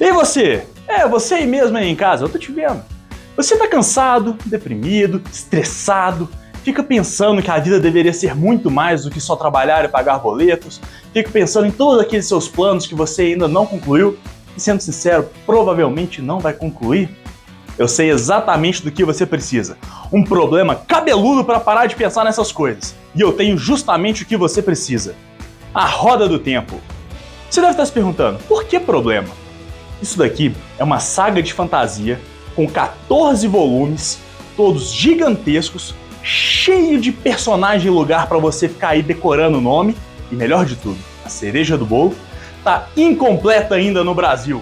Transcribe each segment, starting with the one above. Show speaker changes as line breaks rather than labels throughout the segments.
E você? Você aí mesmo aí em casa, eu tô te vendo. Você tá cansado, deprimido, estressado, fica pensando que a vida deveria ser muito mais do que só trabalhar e pagar boletos, fica pensando em todos aqueles seus planos que você ainda não concluiu, e sendo sincero, provavelmente não vai concluir. Eu sei exatamente do que você precisa. Um problema cabeludo para parar de pensar nessas coisas. E eu tenho justamente o que você precisa. A Roda do Tempo. Você deve estar se perguntando, por que problema? Isso daqui é uma saga de fantasia com 14 volumes, todos gigantescos, cheio de personagem e lugar para você ficar aí decorando o nome. E melhor de tudo, a cereja do bolo, tá incompleta ainda no Brasil.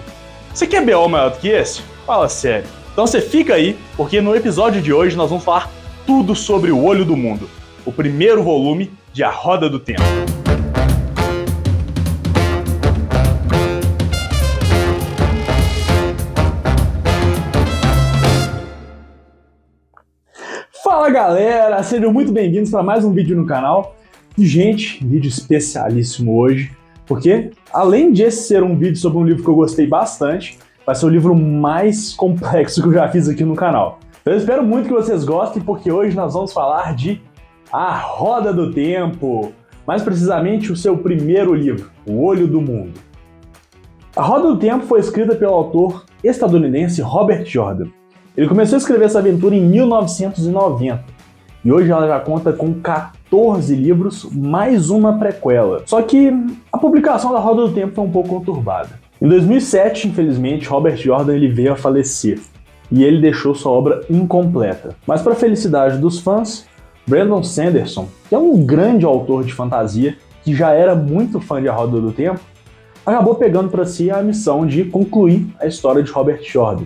Você quer BO maior do que esse? Fala sério. Então você fica aí, porque no episódio de hoje nós vamos falar tudo sobre O Olho do Mundo, o primeiro volume de A Roda do Tempo. Fala galera, sejam muito bem-vindos para mais um vídeo no canal. E gente, vídeo especialíssimo hoje, porque além de esse ser um vídeo sobre um livro que eu gostei bastante, vai ser o livro mais complexo que eu já fiz aqui no canal. Eu espero muito que vocês gostem, porque hoje nós vamos falar de A Roda do Tempo, mais precisamente o seu primeiro livro, O Olho do Mundo. A Roda do Tempo foi escrita pelo autor estadunidense Robert Jordan. Ele começou a escrever essa aventura em 1990 e hoje ela já conta com 14 livros, mais uma prequela. Só que a publicação da Roda do Tempo foi um pouco conturbada. Em 2007, infelizmente, Robert Jordan ele veio a falecer e ele deixou sua obra incompleta. Mas para a felicidade dos fãs, Brandon Sanderson, que é um grande autor de fantasia que já era muito fã de A Roda do Tempo, acabou pegando para si a missão de concluir a história de Robert Jordan.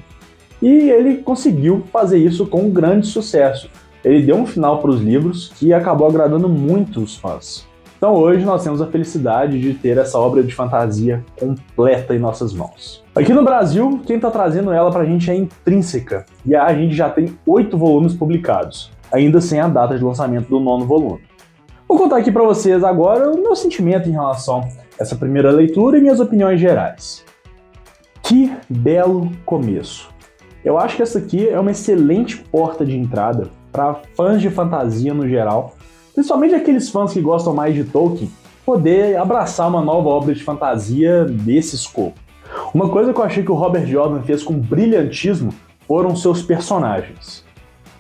E ele conseguiu fazer isso com um grande sucesso. Ele deu um final para os livros que acabou agradando muito os fãs. Então hoje nós temos a felicidade de ter essa obra de fantasia completa em nossas mãos. Aqui no Brasil, quem está trazendo ela para a gente é a Intrínseca, e a gente já tem 8 volumes publicados, ainda sem a data de lançamento do 9º volume. Vou contar aqui para vocês agora o meu sentimento em relação a essa primeira leitura e minhas opiniões gerais. Que belo começo! Eu acho que essa aqui é uma excelente porta de entrada para fãs de fantasia no geral, principalmente aqueles fãs que gostam mais de Tolkien, poder abraçar uma nova obra de fantasia desse escopo. Uma coisa que eu achei que o Robert Jordan fez com brilhantismo foram seus personagens.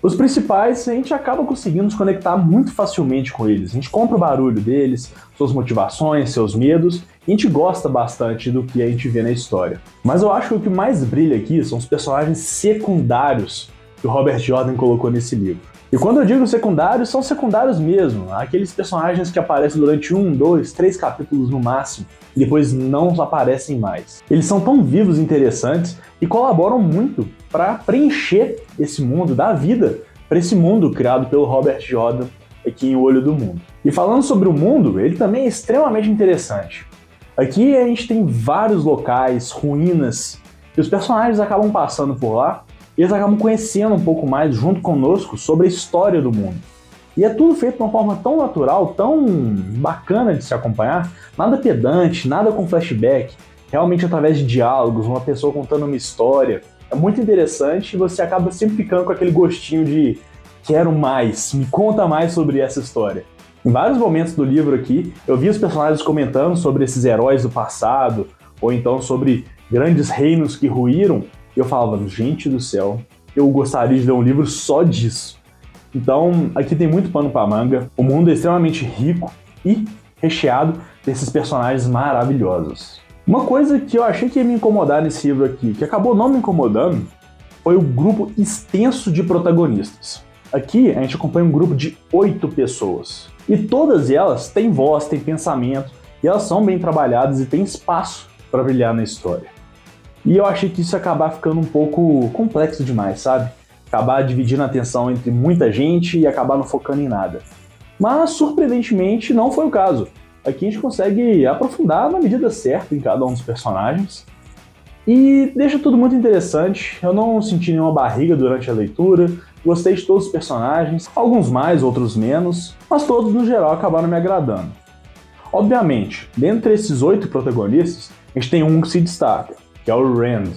Os principais, a gente acaba conseguindo nos conectar muito facilmente com eles. A gente compra o barulho deles, suas motivações, seus medos, e a gente gosta bastante do que a gente vê na história. Mas eu acho que o que mais brilha aqui são os personagens secundários que o Robert Jordan colocou nesse livro. E quando eu digo secundários, são secundários mesmo, aqueles personagens que aparecem durante 1, 2, 3 capítulos no máximo, e depois não aparecem mais. Eles são tão vivos e interessantes e colaboram muito para preencher esse mundo, dar vida para esse mundo criado pelo Robert Jordan aqui em O Olho do Mundo. E falando sobre o mundo, ele também é extremamente interessante. Aqui a gente tem vários locais, ruínas, e os personagens acabam passando por lá, e eles acabam conhecendo um pouco mais junto conosco sobre a história do mundo. E é tudo feito de uma forma tão natural, tão bacana de se acompanhar, nada pedante, nada com flashback, realmente através de diálogos, uma pessoa contando uma história. É muito interessante e você acaba sempre ficando com aquele gostinho de quero mais, me conta mais sobre essa história. Em vários momentos do livro aqui, eu vi os personagens comentando sobre esses heróis do passado, ou então sobre grandes reinos que ruíram, e eu falava, gente do céu, eu gostaria de ler um livro só disso. Então, aqui tem muito pano pra manga, o mundo é extremamente rico e recheado desses personagens maravilhosos. Uma coisa que eu achei que ia me incomodar nesse livro aqui, que acabou não me incomodando, foi o grupo extenso de protagonistas. Aqui a gente acompanha um grupo de 8 pessoas. E todas elas têm voz, têm pensamento, e elas são bem trabalhadas e têm espaço para brilhar na história. E eu achei que isso ia acabar ficando um pouco complexo demais, sabe? Acabar dividindo a atenção entre muita gente e acabar não focando em nada. Mas, surpreendentemente, não foi o caso. Aqui a gente consegue aprofundar na medida certa em cada um dos personagens. E deixa tudo muito interessante, eu não senti nenhuma barriga durante a leitura, gostei de todos os personagens, alguns mais, outros menos, mas todos no geral acabaram me agradando. Obviamente, dentre esses 8 protagonistas, a gente tem um que se destaca, que é o Rand.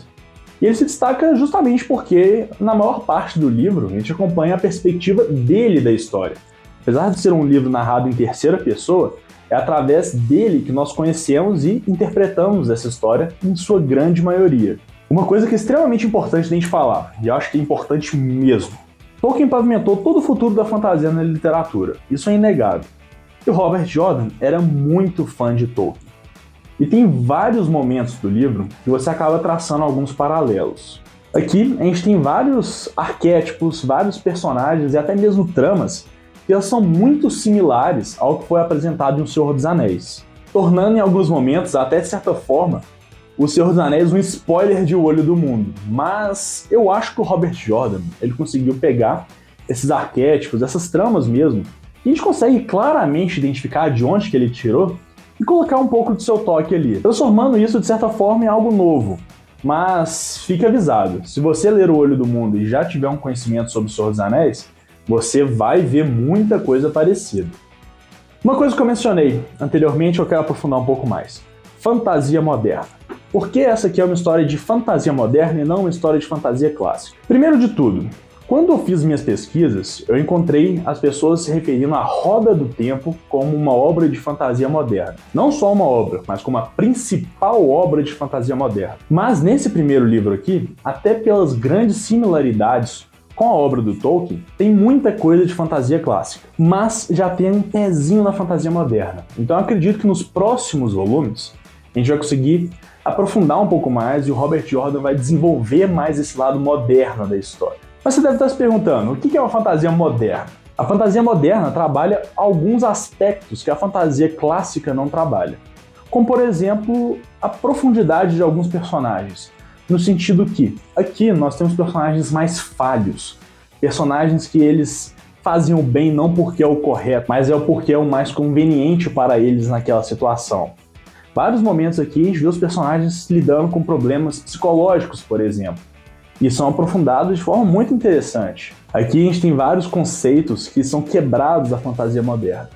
E ele se destaca justamente porque, na maior parte do livro, a gente acompanha a perspectiva dele da história. Apesar de ser um livro narrado em terceira pessoa, é através dele que nós conhecemos e interpretamos essa história em sua grande maioria. Uma coisa que é extremamente importante de a gente falar, e eu acho que é importante mesmo, Tolkien pavimentou todo o futuro da fantasia na literatura, isso é inegável. E o Robert Jordan era muito fã de Tolkien. E tem vários momentos do livro que você acaba traçando alguns paralelos. Aqui a gente tem vários arquétipos, vários personagens e até mesmo tramas que elas são muito similares ao que foi apresentado em O Senhor dos Anéis, tornando em alguns momentos, até de certa forma, O Senhor dos Anéis um spoiler de O Olho do Mundo. Mas eu acho que o Robert Jordan ele conseguiu pegar esses arquétipos, essas tramas mesmo, e a gente consegue claramente identificar de onde que ele tirou e colocar um pouco do seu toque ali, transformando isso de certa forma em algo novo. Mas fique avisado, se você ler O Olho do Mundo e já tiver um conhecimento sobre O Senhor dos Anéis, você vai ver muita coisa parecida. Uma coisa que eu mencionei anteriormente eu quero aprofundar um pouco mais. Fantasia moderna. Por que essa aqui é uma história de fantasia moderna e não uma história de fantasia clássica? Primeiro de tudo, quando eu fiz minhas pesquisas, eu encontrei as pessoas se referindo à Roda do Tempo como uma obra de fantasia moderna. Não só uma obra, mas como a principal obra de fantasia moderna. Mas nesse primeiro livro aqui, até pelas grandes similaridades com a obra do Tolkien, tem muita coisa de fantasia clássica, mas já tem um pezinho na fantasia moderna. Então eu acredito que nos próximos volumes a gente vai conseguir aprofundar um pouco mais e o Robert Jordan vai desenvolver mais esse lado moderno da história. Mas você deve estar se perguntando, o que é uma fantasia moderna? A fantasia moderna trabalha alguns aspectos que a fantasia clássica não trabalha, como por exemplo a profundidade de alguns personagens. No sentido que, aqui nós temos personagens mais falhos, personagens que eles fazem o bem não porque é o correto, mas é o porque é o mais conveniente para eles naquela situação. Vários momentos aqui a gente vê os personagens lidando com problemas psicológicos, por exemplo, e são aprofundados de forma muito interessante. Aqui a gente tem vários conceitos que são quebrados da fantasia moderna.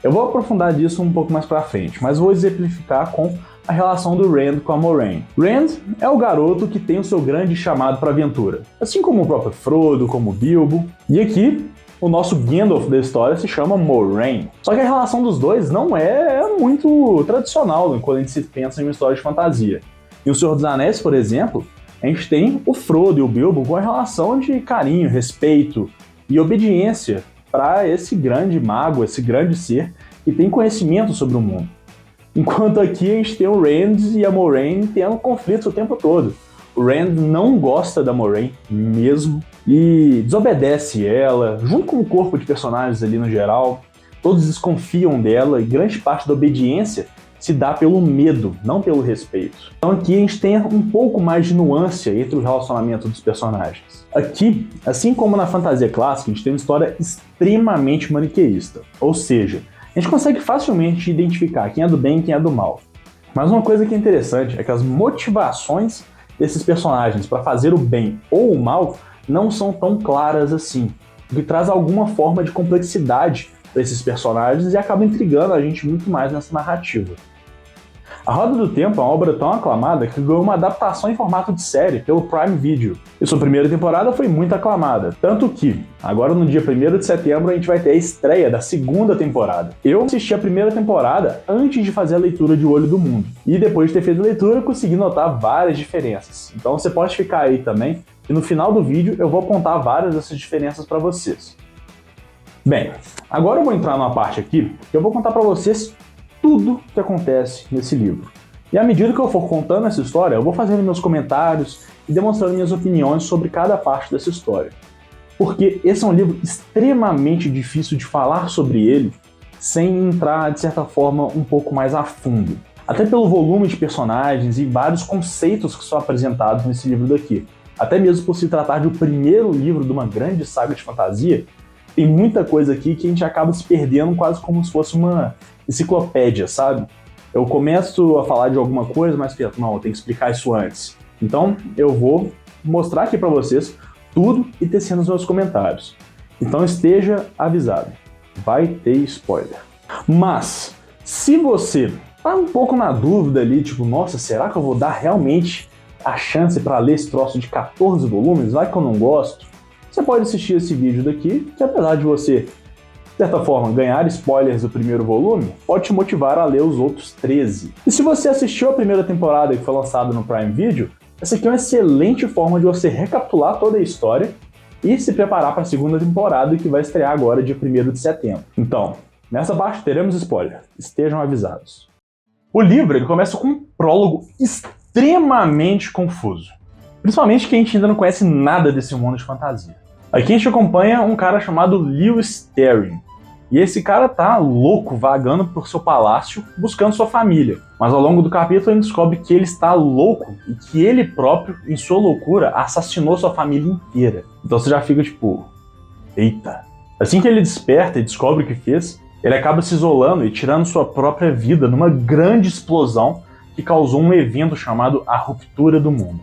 Eu vou aprofundar disso um pouco mais pra frente, mas vou exemplificar com a relação do Rand com a Moiraine. Rand é o garoto que tem o seu grande chamado para aventura, assim como o próprio Frodo, como o Bilbo. E aqui, o nosso Gandalf da história se chama Moiraine. Só que a relação dos dois não é muito tradicional quando a gente se pensa em uma história de fantasia. Em O Senhor dos Anéis, por exemplo, a gente tem o Frodo e o Bilbo com a relação de carinho, respeito e obediência para esse grande mago, esse grande ser que tem conhecimento sobre o mundo. Enquanto aqui a gente tem o Rand e a Moiraine tendo conflitos o tempo todo. O Rand não gosta da Moiraine mesmo e desobedece ela, junto com o corpo de personagens ali no geral. Todos desconfiam dela e grande parte da obediência se dá pelo medo, não pelo respeito. Então aqui a gente tem um pouco mais de nuance entre o relacionamento dos personagens. Aqui, assim como na fantasia clássica, a gente tem uma história extremamente maniqueísta, ou seja, a gente consegue facilmente identificar quem é do bem e quem é do mal. Mas uma coisa que é interessante é que as motivações desses personagens para fazer o bem ou o mal não são tão claras assim, o que traz alguma forma de complexidade para esses personagens e acaba intrigando a gente muito mais nessa narrativa. A Roda do Tempo é uma obra tão aclamada que ganhou uma adaptação em formato de série pelo Prime Video. E sua primeira temporada foi muito aclamada, tanto que, agora no dia 1º de setembro, a gente vai ter a estreia da segunda temporada. Eu assisti a primeira temporada antes de fazer a leitura de O Olho do Mundo, e depois de ter feito a leitura, consegui notar várias diferenças. Então você pode ficar aí também, e no final do vídeo eu vou apontar várias dessas diferenças para vocês. Bem, agora eu vou entrar numa parte aqui que eu vou contar para vocês tudo que acontece nesse livro. E à medida que eu for contando essa história, eu vou fazendo meus comentários e demonstrando minhas opiniões sobre cada parte dessa história. Porque esse é um livro extremamente difícil de falar sobre ele sem entrar, de certa forma, um pouco mais a fundo. Até pelo volume de personagens e vários conceitos que são apresentados nesse livro daqui. Até mesmo por se tratar de o primeiro livro de uma grande saga de fantasia, tem muita coisa aqui que a gente acaba se perdendo quase como se fosse uma enciclopédia, sabe? Eu começo a falar de alguma coisa, mas penso, não, eu tenho que explicar isso antes. Então, eu vou mostrar aqui para vocês tudo e tecendo os meus comentários. Então esteja avisado, vai ter spoiler. Mas, se você tá um pouco na dúvida ali, tipo, nossa, será que eu vou dar realmente a chance para ler esse troço de 14 volumes, vai que eu não gosto, você pode assistir esse vídeo daqui, que apesar de você, de certa forma, ganhar spoilers do primeiro volume, pode te motivar a ler os outros 13. E se você assistiu a primeira temporada que foi lançada no Prime Video, essa aqui é uma excelente forma de você recapitular toda a história e se preparar para a segunda temporada que vai estrear agora dia 1º de setembro. Então, nessa parte teremos spoiler, estejam avisados. O livro ele começa com um prólogo extremamente confuso, principalmente quem ainda não conhece nada desse mundo de fantasia. Aqui a gente acompanha um cara chamado Lewis Terry, e esse cara tá louco vagando por seu palácio buscando sua família, mas ao longo do capítulo ele descobre que ele está louco e que ele próprio, em sua loucura, assassinou sua família inteira. Então você já fica tipo, eita. Assim que ele desperta e descobre o que fez, ele acaba se isolando e tirando sua própria vida numa grande explosão que causou um evento chamado a Ruptura do Mundo.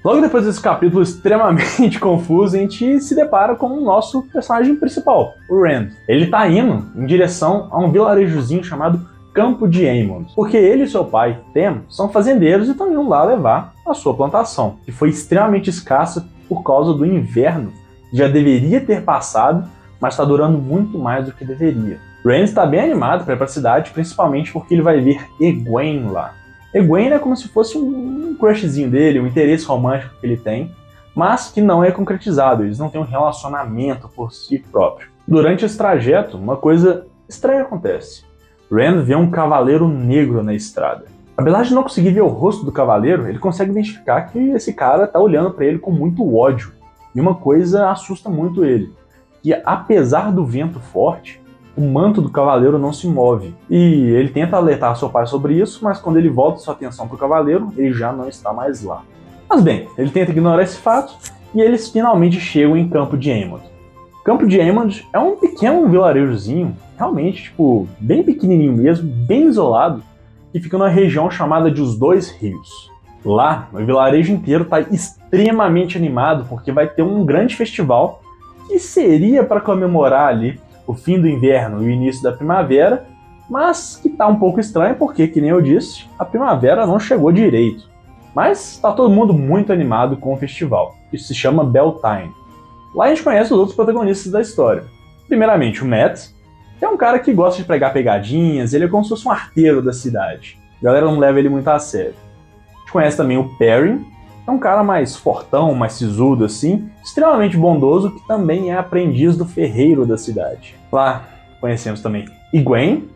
Logo depois desse capítulo extremamente confuso, a gente se depara com o nosso personagem principal, o Rand. Ele tá indo em direção a um vilarejozinho chamado Campo de Aemond, porque ele e seu pai, Tem, são fazendeiros e estão indo lá levar a sua plantação, que foi extremamente escassa por causa do inverno, que já deveria ter passado, mas está durando muito mais do que deveria. Rand está bem animado para ir para a cidade, principalmente porque ele vai ver Egwene lá. Egwene é como se fosse um crushzinho dele, um interesse romântico que ele tem, mas que não é concretizado, eles não têm um relacionamento por si próprio. Durante esse trajeto, uma coisa estranha acontece. Rand vê um cavaleiro negro na estrada. Apesar de não conseguir ver o rosto do cavaleiro, ele consegue identificar que esse cara está olhando para ele com muito ódio. E uma coisa assusta muito ele, que apesar do vento forte, o manto do cavaleiro não se move. E ele tenta alertar seu pai sobre isso, mas quando ele volta sua atenção para o cavaleiro, ele já não está mais lá. Mas bem, ele tenta ignorar esse fato e eles finalmente chegam em Campo de Aemond. Campo de Aemond é um pequeno vilarejozinho, realmente, tipo, bem pequenininho mesmo, bem isolado, que fica numa região chamada de Os Dois Rios. Lá, o vilarejo inteiro está extremamente animado porque vai ter um grande festival que seria para comemorar ali o fim do inverno e o início da primavera, mas que tá um pouco estranho porque, que nem eu disse, a primavera não chegou direito. Mas está todo mundo muito animado com o festival, que se chama Beltane. Lá a gente conhece os outros protagonistas da história. Primeiramente o Matt, que é um cara que gosta de pregar pegadinhas, ele é como se fosse um arteiro da cidade. A galera não leva ele muito a sério. A gente conhece também o Perrin, é um cara mais fortão, mais sisudo assim, extremamente bondoso, que também é aprendiz do ferreiro da cidade. Lá conhecemos também Egwene,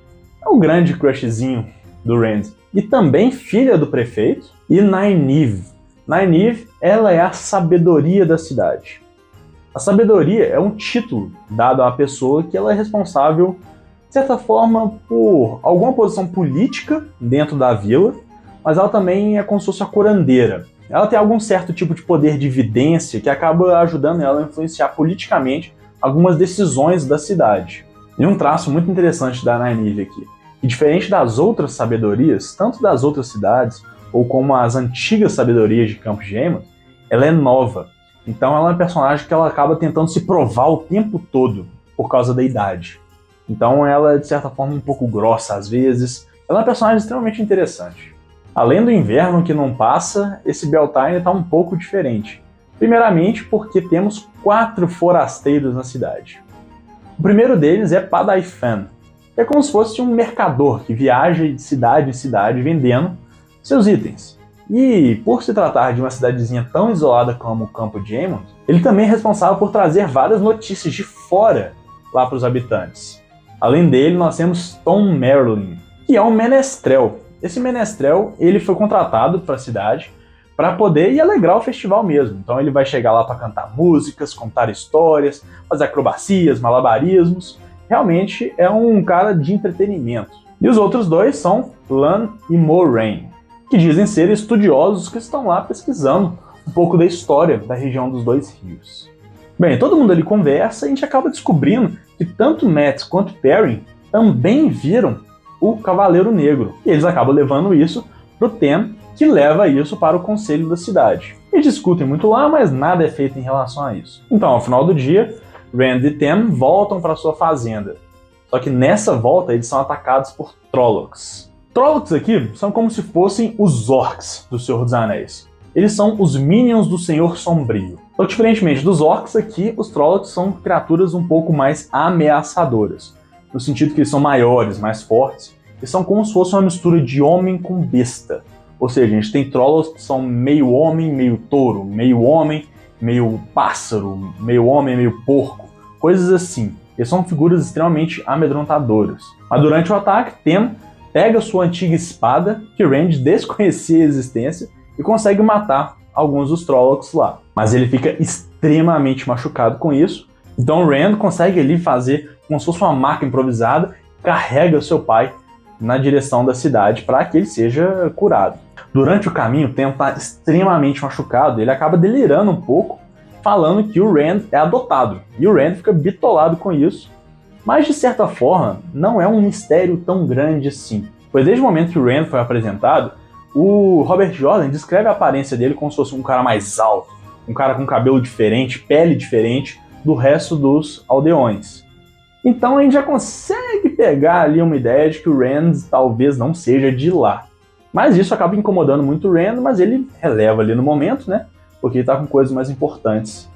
é o grande crushzinho do Rand, e também filha do prefeito, e Nynaeve. Nynaeve, ela é a sabedoria da cidade. A sabedoria é um título dado a uma pessoa que ela é responsável, de certa forma, por alguma posição política dentro da vila, mas ela também é como se fosse a curandeira. Ela tem algum certo tipo de poder de vidência que acaba ajudando ela a influenciar politicamente algumas decisões da cidade. E um traço muito interessante da Nynaeve aqui, que diferente das outras sabedorias, tanto das outras cidades, ou como as antigas sabedorias de Campo de Aemond, ela é nova. Então ela é uma personagem que ela acaba tentando se provar o tempo todo por causa da idade. Então ela é, de certa forma, um pouco grossa às vezes. Ela é uma personagem extremamente interessante. Além do inverno que não passa, esse Beltane está um pouco diferente. Primeiramente porque temos 4 forasteiros na cidade. O primeiro deles é Padaifan, que é como se fosse um mercador que viaja de cidade em cidade vendendo seus itens. E por se tratar de uma cidadezinha tão isolada como o Campo de Aemond, ele também é responsável por trazer várias notícias de fora lá para os habitantes. Além dele, nós temos Tom Merlin, que é um menestrel. Esse menestrel, ele foi contratado para a cidade para poder ir alegrar o festival mesmo. Então ele vai chegar lá para cantar músicas, contar histórias, fazer acrobacias, malabarismos. Realmente é um cara de entretenimento. E os outros dois são Lan e Moraine, que dizem ser estudiosos que estão lá pesquisando um pouco da história da região dos Dois Rios. Bem, todo mundo ali conversa e a gente acaba descobrindo que tanto Matt quanto Perrin também viram o Cavaleiro Negro. E eles acabam levando isso pro Tem, que leva isso para o conselho da cidade. Eles discutem muito lá, mas nada é feito em relação a isso. Então, ao final do dia, Rand e Tem voltam para sua fazenda. Só que nessa volta eles são atacados por Trollocs. Trollocs aqui são como se fossem os orcs do Senhor dos Anéis. Eles são os minions do Senhor Sombrio. Então, diferentemente dos orcs aqui, os Trollocs são criaturas um pouco mais ameaçadoras, no sentido que eles são maiores, mais fortes, e são como se fosse uma mistura de homem com besta. Ou seja, a gente tem Trollocs que são meio homem, meio touro, meio homem, meio pássaro, meio homem, meio porco, coisas assim. Eles são figuras extremamente amedrontadoras. Mas durante o ataque, Tem pega sua antiga espada, que Rand desconhecia a existência, e consegue matar alguns dos Trollocs lá. Mas ele fica extremamente machucado com isso, então Rand consegue ali fazer como se fosse uma maca improvisada, carrega seu pai na direção da cidade para que ele seja curado. Durante o caminho, o Tem está extremamente machucado, ele acaba delirando um pouco, falando que o Rand é adotado, e o Rand fica bitolado com isso, mas de certa forma não é um mistério tão grande assim, pois desde o momento que o Rand foi apresentado, o Robert Jordan descreve a aparência dele como se fosse um cara mais alto, um cara com cabelo diferente, pele diferente do resto dos aldeões. Então a gente já consegue pegar ali uma ideia de que o Rand talvez não seja de lá. Mas isso acaba incomodando muito o Rand, mas ele releva ali no momento, né? Porque ele tá com coisas mais importantes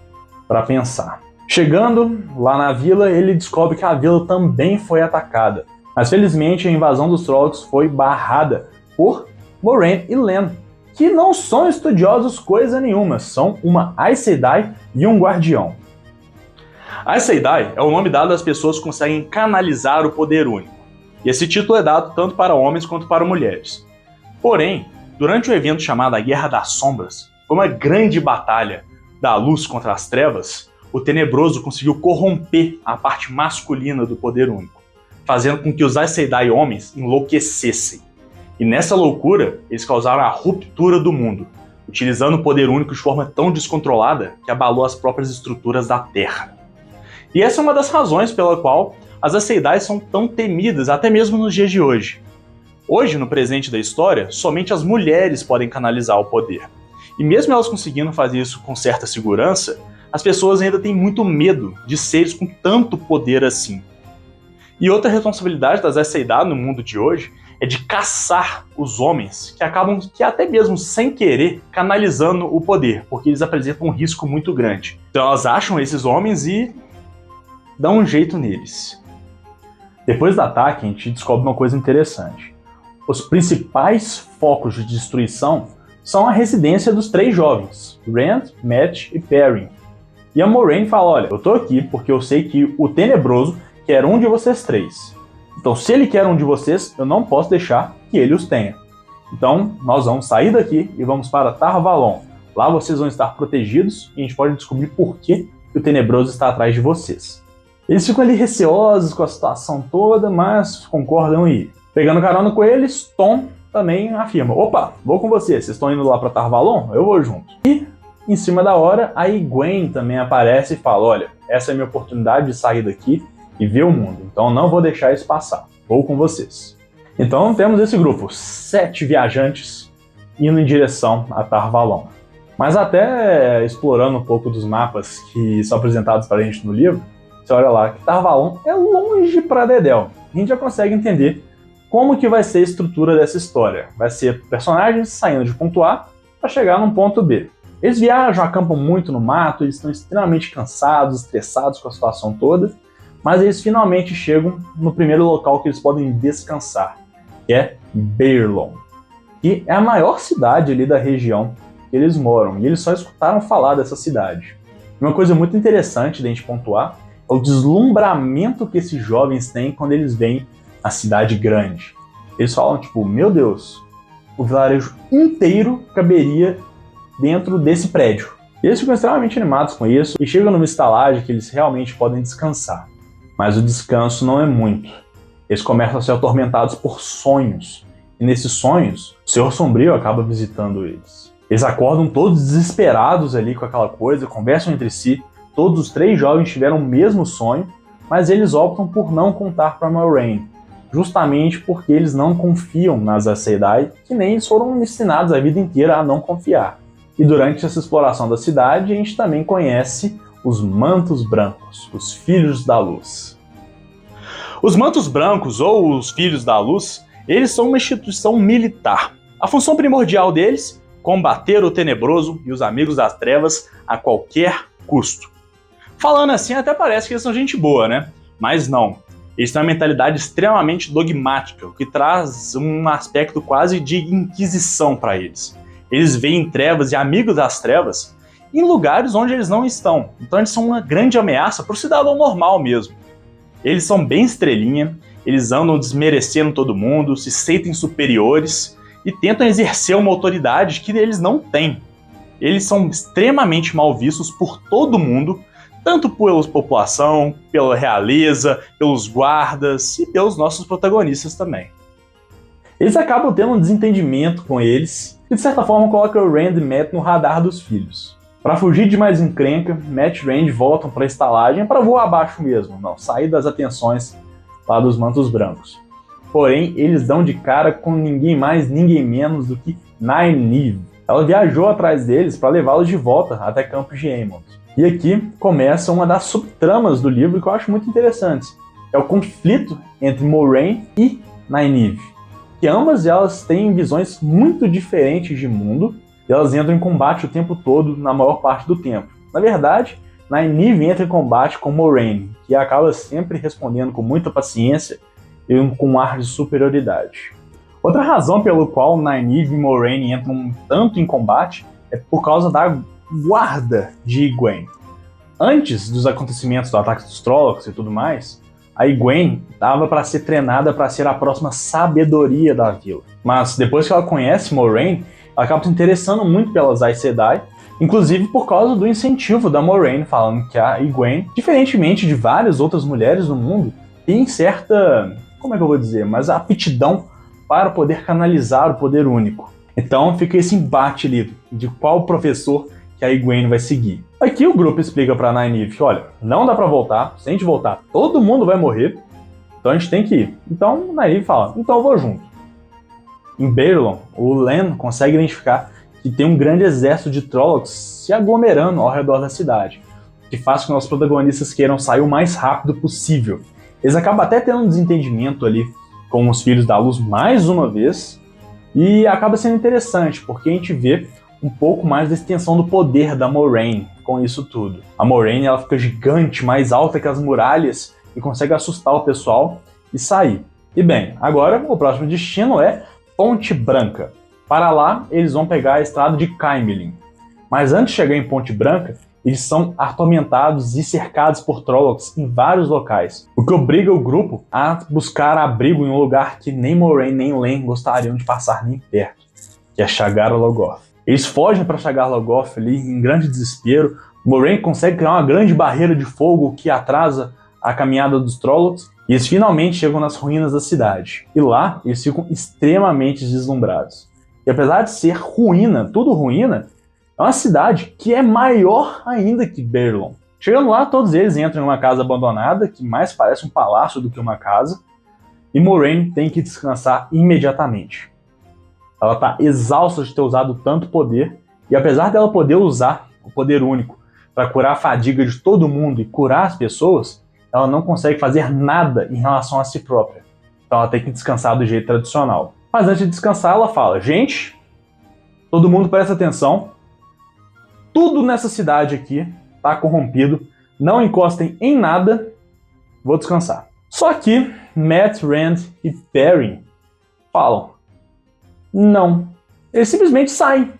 para pensar. Chegando lá na vila, ele descobre que a vila também foi atacada. Mas felizmente a invasão dos Trollocs foi barrada por Moiraine e Len, que não são estudiosos coisa nenhuma, são uma Aes Sedai e um guardião. Aes Sedai é o nome dado às pessoas que conseguem canalizar o poder único, e esse título é dado tanto para homens quanto para mulheres. Porém, durante o evento chamado a Guerra das Sombras, foi uma grande batalha da luz contra as trevas, o Tenebroso conseguiu corromper a parte masculina do poder único, fazendo com que os Aes Sedai homens enlouquecessem. E nessa loucura, eles causaram a ruptura do mundo, utilizando o poder único de forma tão descontrolada que abalou as próprias estruturas da Terra. E essa é uma das razões pela qual as Aes Sedai são tão temidas até mesmo nos dias de hoje. Hoje, no presente da história, somente as mulheres podem canalizar o poder. E mesmo elas conseguindo fazer isso com certa segurança, as pessoas ainda têm muito medo de seres com tanto poder assim. E outra responsabilidade das Aes Sedai no mundo de hoje é de caçar os homens que acabam, que até mesmo sem querer, canalizando o poder, porque eles apresentam um risco muito grande. Então elas acham esses homens e dão um jeito neles. Depois do ataque, a gente descobre uma coisa interessante. Os principais focos de destruição são a residência dos três jovens, Rand, Mat e Perrin. E a Moiraine fala, olha, eu tô aqui porque eu sei que o Tenebroso quer um de vocês três. Então, se ele quer um de vocês, eu não posso deixar que ele os tenha. Então, nós vamos sair daqui e vamos para Tar Valon. Lá vocês vão estar protegidos e a gente pode descobrir por que o Tenebroso está atrás de vocês. Eles ficam ali receosos com a situação toda, mas concordam em ir. Pegando carona com eles, Tom também afirma, opa, vou com vocês, vocês estão indo lá para Tar Valon? Eu vou junto. E, em cima da hora, a Egwene também aparece e fala, olha, essa é a minha oportunidade de sair daqui e ver o mundo, então não vou deixar isso passar, vou com vocês. Então temos esse grupo, 7 viajantes indo em direção a Tar Valon. Mas até explorando um pouco dos mapas que são apresentados para a gente no livro, você olha lá que Tar Valon é longe pra dedéu. A gente já consegue entender como que vai ser a estrutura dessa história. Vai ser personagens saindo de ponto A para chegar num ponto B. Eles viajam, acampam muito no mato, eles estão extremamente cansados, estressados com a situação toda, mas eles finalmente chegam no primeiro local que eles podem descansar, que é Baerlon, que é a maior cidade ali da região que eles moram, e eles só escutaram falar dessa cidade. Uma coisa muito interessante de a gente pontuar é o deslumbramento que esses jovens têm quando eles veem a cidade grande. Eles falam, tipo, meu Deus, o vilarejo inteiro caberia dentro desse prédio. E eles ficam extremamente animados com isso e chegam numa estalagem que eles realmente podem descansar. Mas o descanso não é muito. Eles começam a ser atormentados por sonhos. E nesses sonhos, o Senhor Sombrio acaba visitando eles. Eles acordam todos desesperados ali com aquela coisa, conversam entre si. Todos os 3 jovens tiveram o mesmo sonho, mas eles optam por não contar para Moiraine, justamente porque eles não confiam nas Aes Sedai, que nem eles foram ensinados a vida inteira a não confiar. E durante essa exploração da cidade, a gente também conhece os Mantos Brancos, os Filhos da Luz. Os Mantos Brancos, ou os Filhos da Luz, Eles são uma instituição militar. A função primordial deles, combater o tenebroso e os amigos das trevas a qualquer custo. Falando assim até parece que eles são gente boa, né? Mas não. Eles têm uma mentalidade extremamente dogmática, o que traz um aspecto quase de inquisição para eles. Eles veem trevas e amigos das trevas em lugares onde eles não estão. Então eles são uma grande ameaça para o cidadão normal mesmo. Eles são bem estrelinha, eles andam desmerecendo todo mundo, se sentem superiores e tentam exercer uma autoridade que eles não têm. Eles são extremamente mal vistos por todo mundo, tanto pela população, pela realeza, pelos guardas e pelos nossos protagonistas também. Eles acabam tendo um desentendimento com eles, que de certa forma coloca o Rand e Mat no radar dos filhos. Para fugir de mais encrenca, Mat e Rand voltam para a estalagem para voar abaixo mesmo, não sair das atenções lá dos Mantos Brancos. Porém, eles dão de cara com ninguém mais, ninguém menos do que Nynaeve. Ela viajou atrás deles para levá-los de volta até Campos de Aemond. E aqui começa uma das subtramas do livro que eu acho muito interessante. É o conflito entre Moiraine e Nynaeve. Que ambas elas têm visões muito diferentes de mundo e elas entram em combate o tempo todo, na maior parte do tempo. Na verdade, Nynaeve entra em combate com Moiraine, que acaba sempre respondendo com muita paciência e com um ar de superioridade. Outra razão pelo qual Nynaeve e Moiraine entram tanto em combate é por causa da guarda de Egwene. Antes dos acontecimentos do ataque dos Trollocs e tudo mais, a Egwene estava para ser treinada para ser a próxima sabedoria da vila. Mas depois que ela conhece Moiraine, ela acaba se interessando muito pelas Aes Sedai, inclusive por causa do incentivo da Moiraine, falando que a Egwene, diferentemente de várias outras mulheres no mundo, tem certa, como é que eu vou dizer, mas aptidão para poder canalizar o poder único. Então fica esse embate ali de qual professor que a Egwene vai seguir. Aqui o grupo explica pra Nynaeve que, olha, não dá pra voltar, se a gente voltar, todo mundo vai morrer, então a gente tem que ir. Então Nynaeve fala, então eu vou junto. Em Baerlon, o Lan consegue identificar que tem um grande exército de Trollocs se aglomerando ao redor da cidade, que faz com que nossos protagonistas queiram sair o mais rápido possível. Eles acabam até tendo um desentendimento ali com os Filhos da Luz mais uma vez, e acaba sendo interessante, porque a gente vê um pouco mais da extensão do poder da Moiraine com isso tudo. A Moiraine ela fica gigante, mais alta que as muralhas e consegue assustar o pessoal e sair. E bem, agora o próximo destino é Ponte Branca. Para lá, eles vão pegar a estrada de Caemlyn. Mas antes de chegar em Ponte Branca, eles são atormentados e cercados por Trollocs em vários locais, o que obriga o grupo a buscar abrigo em um lugar que nem Moiraine nem Lan gostariam de passar nem perto, que é Shagar Logoth. Eles fogem para Shagar Logoth ali em grande desespero. Moiraine consegue criar uma grande barreira de fogo que atrasa a caminhada dos Trollocs e eles finalmente chegam nas ruínas da cidade. E lá eles ficam extremamente deslumbrados. E apesar de ser ruína, tudo ruína, é uma cidade que é maior ainda que Baerlon. Chegando lá, todos eles entram em uma casa abandonada, que mais parece um palácio do que uma casa, e Moiraine tem que descansar imediatamente. Ela está exausta de ter usado tanto poder, e apesar dela poder usar o poder único para curar a fadiga de todo mundo e curar as pessoas, ela não consegue fazer nada em relação a si própria. Então ela tem que descansar do jeito tradicional. Mas antes de descansar, ela fala, gente, todo mundo presta atenção, tudo nessa cidade aqui está corrompido, não encostem em nada, vou descansar. Só que Mat, Rand e Perrin falam, não. Eles simplesmente saem.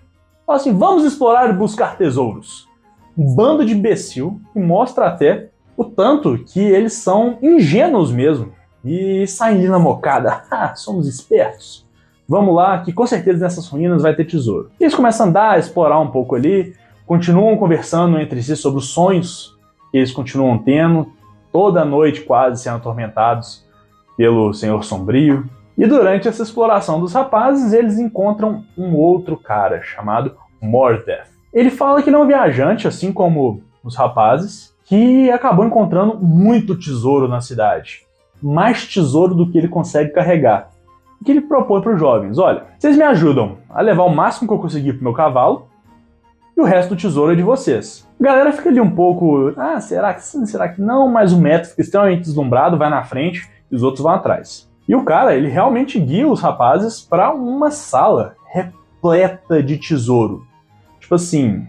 Falam assim, vamos explorar e buscar tesouros. Um bando de imbecil que mostra até o tanto que eles são ingênuos mesmo. E saem ali na mocada. Ah, somos espertos. Vamos lá, que com certeza nessas ruínas vai ter tesouro. E eles começam a andar, a explorar um pouco ali, continuam conversando entre si sobre os sonhos que eles continuam tendo, toda noite quase sendo atormentados pelo Senhor Sombrio. E durante essa exploração dos rapazes, eles encontram um outro cara chamado Mordeth. Ele fala que ele é um viajante, assim como os rapazes, que acabou encontrando muito tesouro na cidade. Mais tesouro do que ele consegue carregar. O que ele propõe para os jovens? Olha, vocês me ajudam a levar o máximo que eu conseguir pro meu cavalo, e o resto do tesouro é de vocês. A galera fica ali um pouco, será que sim, será que não? Mas o Mat fica extremamente deslumbrado, vai na frente e os outros vão atrás. E o cara, ele realmente guia os rapazes para uma sala repleta de tesouro. Tipo assim,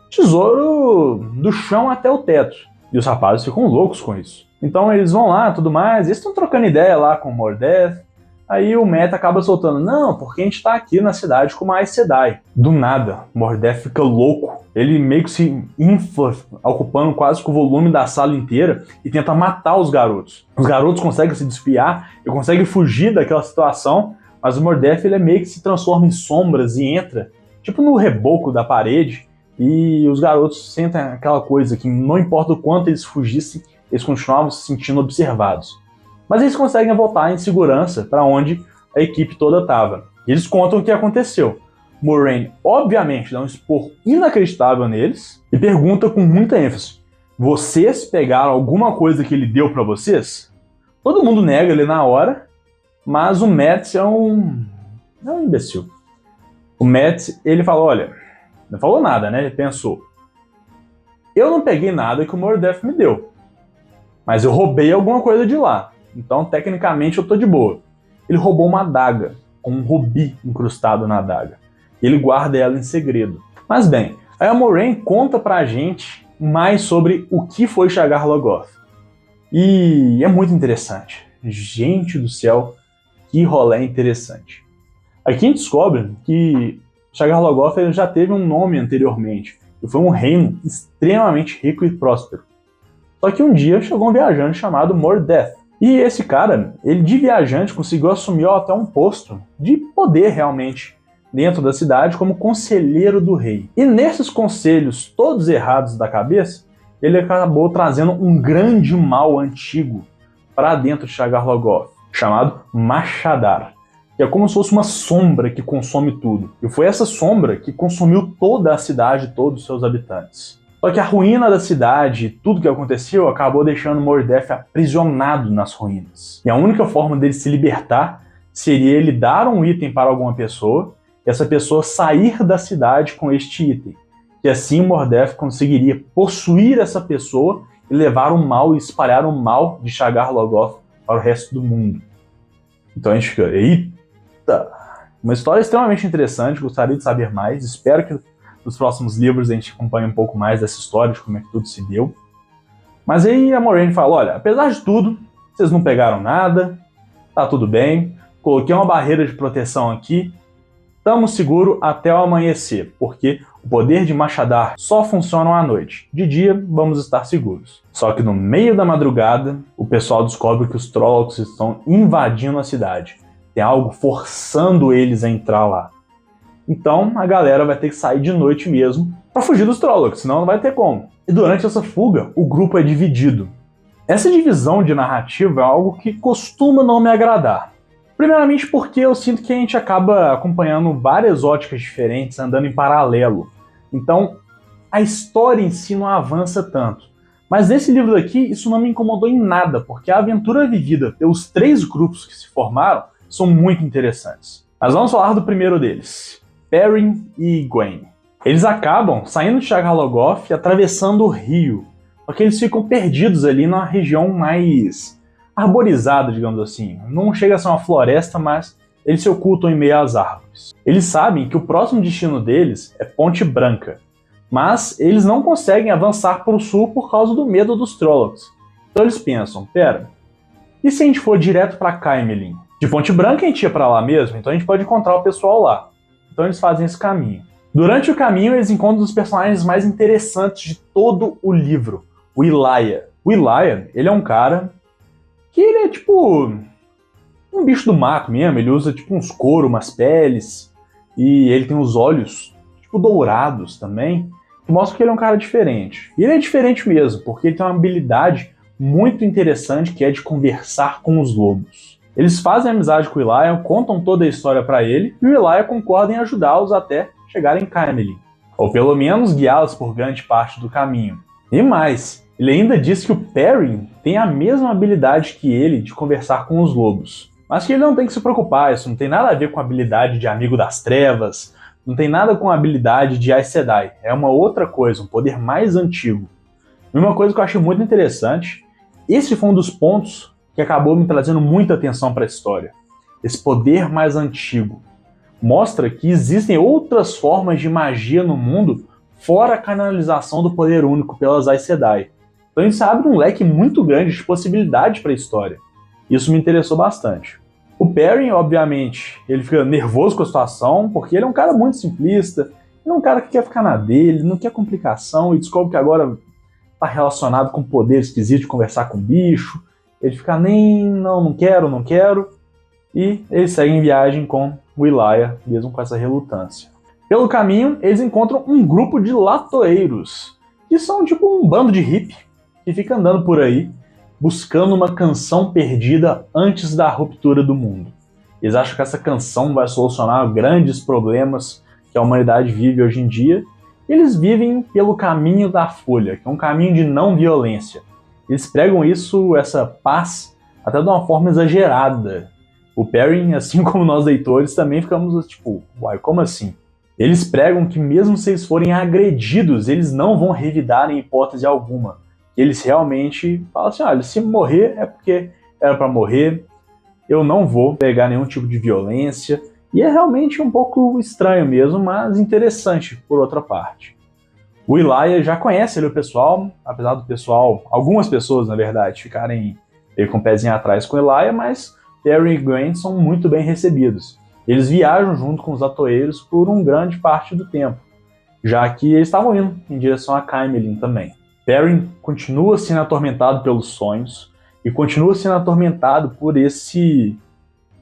tesouro do chão até o teto. E os rapazes ficam loucos com isso. Então eles vão lá, tudo mais, eles estão trocando ideia lá com o Mordeth. Aí o Matt acaba soltando, não, porque a gente tá aqui na cidade com uma Aes Sedai. Do nada, Mordeth fica louco. Ele meio que se infla, ocupando quase que o volume da sala inteira e tenta matar os garotos. Os garotos conseguem se desviar e conseguem fugir daquela situação, mas o Mordeth ele meio que se transforma em sombras e entra, tipo no reboco da parede, e os garotos sentem aquela coisa que não importa o quanto eles fugissem, eles continuavam se sentindo observados. Mas eles conseguem voltar em segurança para onde a equipe toda estava. Eles contam o que aconteceu. Moiraine, obviamente, dá um expor inacreditável neles e pergunta com muita ênfase: vocês pegaram alguma coisa que ele deu para vocês? Todo mundo nega ele na hora, mas o Matt é um imbecil. O Matt, ele fala, olha, não falou nada, né? Ele pensou, eu não peguei nada que o Mordeth me deu, mas eu roubei alguma coisa de lá. Então, tecnicamente, eu tô de boa. Ele roubou uma adaga, com um rubi incrustado na adaga. Ele guarda ela em segredo. Mas bem, aí a Moiraine conta pra gente mais sobre o que foi Shagar Logoth. E é muito interessante. Gente do céu, que rolê interessante. Aqui a gente descobre que Shagar Logoth já teve um nome anteriormente. E foi um reino extremamente rico e próspero. Só que um dia chegou um viajante chamado Mordeth. E esse cara, ele de viajante, conseguiu assumir até um posto de poder realmente dentro da cidade como conselheiro do rei. E nesses conselhos todos errados da cabeça, ele acabou trazendo um grande mal antigo para dentro de Shagar Logoth, chamado Mashadar, que é como se fosse uma sombra que consome tudo. E foi essa sombra que consumiu toda a cidade, todos os seus habitantes. Só que a ruína da cidade e tudo que aconteceu acabou deixando Mordeth aprisionado nas ruínas. E a única forma dele se libertar seria ele dar um item para alguma pessoa e essa pessoa sair da cidade com este item. E assim Mordeth conseguiria possuir essa pessoa e levar o mal e espalhar o mal de Shagar Logoth para o resto do mundo. Então a gente fica, eita! Uma história extremamente interessante, gostaria de saber mais, espero que nos próximos livros a gente acompanha um pouco mais dessa história, de como é que tudo se deu. Mas aí a Moiraine fala, olha, apesar de tudo, vocês não pegaram nada, tá tudo bem, coloquei uma barreira de proteção aqui, estamos seguros até o amanhecer, porque o poder de Mashadar só funciona à noite. De dia, vamos estar seguros. Só que no meio da madrugada, o pessoal descobre que os Trollocs estão invadindo a cidade. Tem algo forçando eles a entrar lá. Então a galera vai ter que sair de noite mesmo para fugir dos Trollocs, senão não vai ter como. E durante essa fuga, o grupo é dividido. Essa divisão de narrativa é algo que costuma não me agradar. Primeiramente porque eu sinto que a gente acaba acompanhando várias óticas diferentes, andando em paralelo. Então a história em si não avança tanto. Mas nesse livro daqui, isso não me incomodou em nada, porque a aventura vivida pelos 3 grupos que se formaram são muito interessantes. Mas vamos falar do primeiro deles. Perrin e Gwen. Eles acabam saindo de Shagar Logoth e atravessando o rio, porque eles ficam perdidos ali numa região mais arborizada, digamos assim. Não chega a ser uma floresta, mas eles se ocultam em meio às árvores. Eles sabem que o próximo destino deles é Ponte Branca, mas eles não conseguem avançar para o sul por causa do medo dos Trollocs. Então eles pensam, pera, e se a gente for direto para Caemlyn? De Ponte Branca a gente ia para lá mesmo, então a gente pode encontrar o pessoal lá. Então eles fazem esse caminho. Durante o caminho, eles encontram os personagens mais interessantes de todo o livro. O Elia. O Elia, ele é um cara que ele é tipo um bicho do mato mesmo. Ele usa tipo uns couros, umas peles. E ele tem os olhos tipo dourados também. Que mostra que ele é um cara diferente. E ele é diferente mesmo, porque ele tem uma habilidade muito interessante que é de conversar com os lobos. Eles fazem amizade com o Elia, contam toda a história para ele, e o Elia concorda em ajudá-los até chegarem em Caemlyn, ou pelo menos guiá-los por grande parte do caminho. E mais, ele ainda diz que o Perrin tem a mesma habilidade que ele de conversar com os lobos, mas que ele não tem que se preocupar, isso não tem nada a ver com a habilidade de Amigo das Trevas, não tem nada com a habilidade de Aes Sedai, é uma outra coisa, um poder mais antigo. E uma coisa que eu achei muito interessante, esse foi um dos pontos que acabou me trazendo muita atenção para a história. Esse poder mais antigo mostra que existem outras formas de magia no mundo fora a canalização do poder único pelas Aes Sedai. Então isso abre um leque muito grande de possibilidades para a história. Isso me interessou bastante. O Perrin, obviamente, ele fica nervoso com a situação, porque ele é um cara muito simplista, ele é um cara que quer ficar na dele, não quer complicação, e descobre que agora está relacionado com poder esquisito de conversar com bicho. Ele fica não quero, e eles seguem viagem com o Elia, mesmo com essa relutância. Pelo caminho, eles encontram um grupo de latoeiros, que são tipo um bando de hippie, que fica andando por aí, buscando uma canção perdida antes da ruptura do mundo. Eles acham que essa canção vai solucionar grandes problemas que a humanidade vive hoje em dia, e eles vivem pelo caminho da folha, que é um caminho de não violência. Eles pregam isso, essa paz, até de uma forma exagerada. O Perrin, assim como nós leitores, também ficamos tipo, uai, como assim? Eles pregam que mesmo se eles forem agredidos, eles não vão revidar em hipótese alguma. Eles realmente falam assim, olha, se morrer é porque era para morrer, eu não vou pegar nenhum tipo de violência. E é realmente um pouco estranho mesmo, mas interessante por outra parte. O Elia já conhece ele, o pessoal, apesar do pessoal, algumas pessoas na verdade, ficarem com o pezinho atrás com o Elia, mas Perrin e Gwen são muito bem recebidos. Eles viajam junto com os atoeiros por uma grande parte do tempo, já que eles estavam indo em direção a Caemlyn também. Perrin continua sendo atormentado pelos sonhos e continua sendo atormentado por esse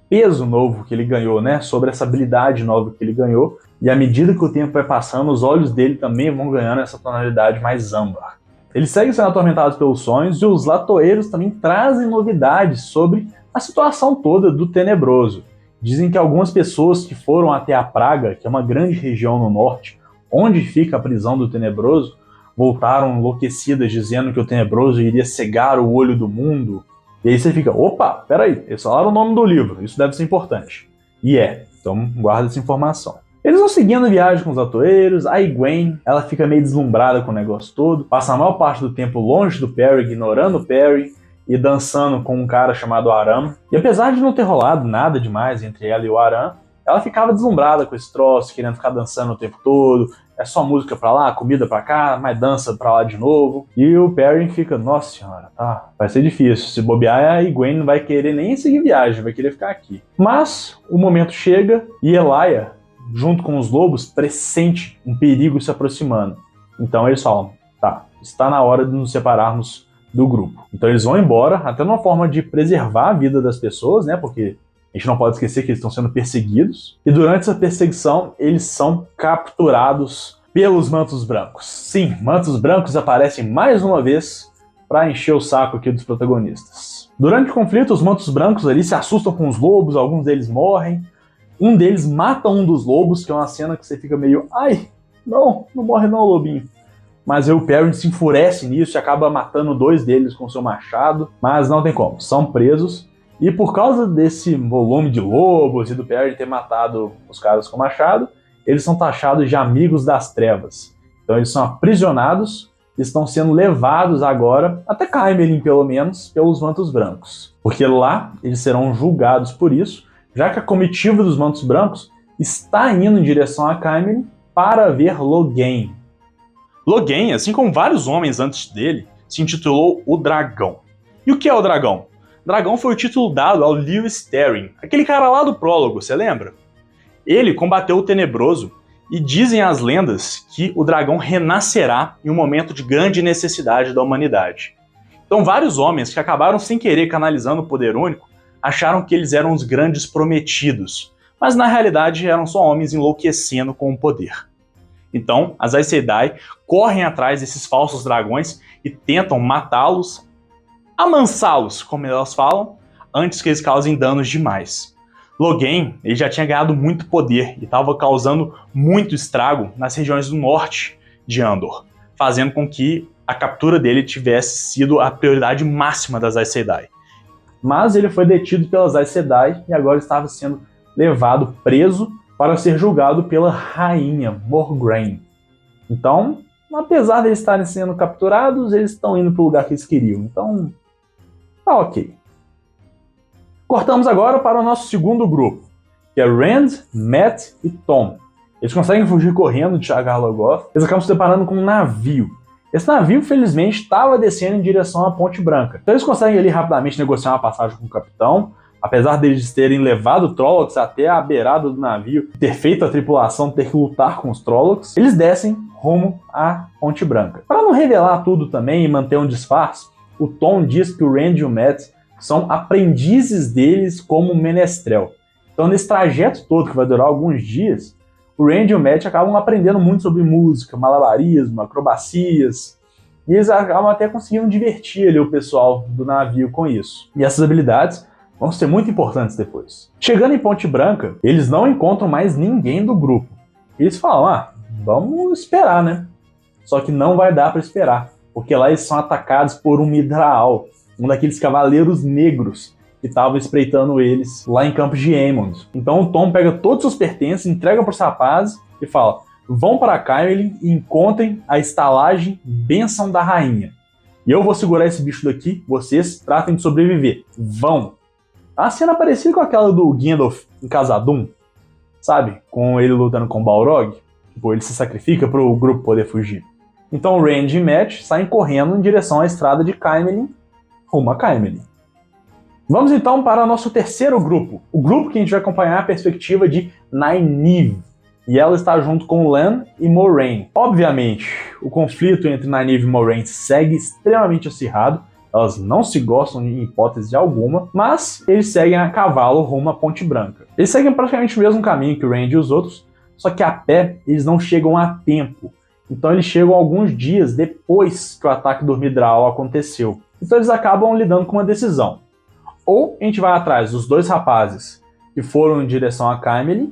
peso novo que ele ganhou, né? Sobre essa habilidade nova que ele ganhou. E à medida que o tempo vai passando, os olhos dele também vão ganhando essa tonalidade mais âmbar. Eles seguem sendo atormentados pelos sonhos e os latoeiros também trazem novidades sobre a situação toda do Tenebroso. Dizem que algumas pessoas que foram até a Praga, que é uma grande região no norte, onde fica a prisão do Tenebroso, voltaram enlouquecidas dizendo que o Tenebroso iria cegar o olho do mundo. E aí você fica, opa, peraí, eles falaram o nome do livro, isso deve ser importante. E então guarda essa informação. Eles vão seguindo a viagem com os atoeiros, a Gwen, ela fica meio deslumbrada com o negócio todo, passa a maior parte do tempo longe do Perry, ignorando o Perry, e dançando com um cara chamado Aram. E apesar de não ter rolado nada demais entre ela e o Aram, ela ficava deslumbrada com esse troço, querendo ficar dançando o tempo todo. É só música pra lá, comida pra cá, mais dança pra lá de novo. E o Perrin fica, nossa senhora, tá, vai ser difícil. Se bobear, a Gwen não vai querer nem seguir viagem, vai querer ficar aqui. Mas o momento chega e Elia, junto com os lobos, pressente um perigo se aproximando. Então eles falam, tá, está na hora de nos separarmos do grupo. Então eles vão embora, até numa forma de preservar a vida das pessoas, né, porque a gente não pode esquecer que eles estão sendo perseguidos. E durante essa perseguição, eles são capturados pelos Mantos Brancos. Sim, Mantos Brancos aparecem mais uma vez para encher o saco aqui dos protagonistas. Durante o conflito, os Mantos Brancos ali se assustam com os lobos, alguns deles morrem. Um deles mata um dos lobos, que é uma cena que você fica meio... Ai, não morre não, lobinho. Mas aí o Perrin se enfurece nisso e acaba matando 2 deles com seu machado. Mas não tem como, são presos. E por causa desse volume de lobos e do Perrin ter matado os caras com machado, eles são taxados de amigos das trevas. Então eles são aprisionados e estão sendo levados agora, até Caemlyn pelo menos, pelos Mantos Brancos. Porque lá eles serão julgados por isso, já que a comitiva dos Mantos Brancos está indo em direção a Caemlyn para ver Logain. Logain, assim como vários homens antes dele, se intitulou o Dragão. E o que é o Dragão? Dragão foi o título dado ao Lewis Terry, aquele cara lá do prólogo, você lembra? Ele combateu o Tenebroso e dizem as lendas que o dragão renascerá em um momento de grande necessidade da humanidade. Então vários homens que acabaram sem querer canalizando o poder único acharam que eles eram os grandes prometidos, mas na realidade eram só homens enlouquecendo com o poder. Então as Aes Sedai correm atrás desses falsos dragões e tentam matá-los, amansá-los, como elas falam, antes que eles causem danos demais. Logain, ele já tinha ganhado muito poder e estava causando muito estrago nas regiões do norte de Andor, fazendo com que a captura dele tivesse sido a prioridade máxima das Aes Sedai. Mas ele foi detido pelas Aes Sedai e agora estava sendo levado preso para ser julgado pela rainha Morgraine. Então, apesar de eles estarem sendo capturados, eles estão indo para o lugar que eles queriam. Então, tá ok. Cortamos agora para o nosso segundo grupo, que é Rand, Mat e Tom. Eles conseguem fugir correndo de Chaggar-Logoth. Eles acabam se deparando com um navio. Esse navio, felizmente, estava descendo em direção à Ponte Branca. Então eles conseguem ali rapidamente negociar uma passagem com o capitão. Apesar deles terem levado Trollocs até a beirada do navio, ter feito a tripulação ter que lutar com os Trollocs, eles descem rumo à Ponte Branca. Para não revelar tudo também e manter um disfarce, o Tom diz que o Rand e o Mat são aprendizes deles como menestrel. Então nesse trajeto todo, que vai durar alguns dias, o Rand e o Mat acabam aprendendo muito sobre música, malabarismo, acrobacias, e eles acabam até conseguindo divertir ali o pessoal do navio com isso. E essas habilidades vão ser muito importantes depois. Chegando em Ponte Branca, eles não encontram mais ninguém do grupo. Eles falam, vamos esperar, né? Só que não vai dar para esperar, porque lá eles são atacados por um Myrddraal, um daqueles cavaleiros negros que estavam espreitando eles lá em Campos de Aemond. Então o Tom pega todos os pertences, entrega para os rapazes e fala, vão para Caemlyn e encontrem a estalagem Bênção da Rainha. E eu vou segurar esse bicho daqui, vocês tratem de sobreviver. Vão! A cena parecida com aquela do Gandalf em Khazad-dûm, sabe? Com ele lutando com o Balrog. Tipo, ele se sacrifica para o grupo poder fugir. Então Rand e Mat saem correndo em direção à estrada de Caemlyn, rumo a Caemlyn. Vamos então para o nosso terceiro grupo. O grupo que a gente vai acompanhar a perspectiva de Nynaeve. E ela está junto com Lan e Moiraine. Obviamente, o conflito entre Nynaeve e Moiraine segue extremamente acirrado. Elas não se gostam em hipótese alguma, mas eles seguem a cavalo rumo à Ponte Branca. Eles seguem praticamente o mesmo caminho que o Rand e os outros, só que a pé eles não chegam a tempo. Então eles chegam alguns dias depois que o ataque do Myrddraal aconteceu. Então eles acabam lidando com uma decisão. Ou a gente vai atrás dos dois rapazes que foram em direção a Caemlyn,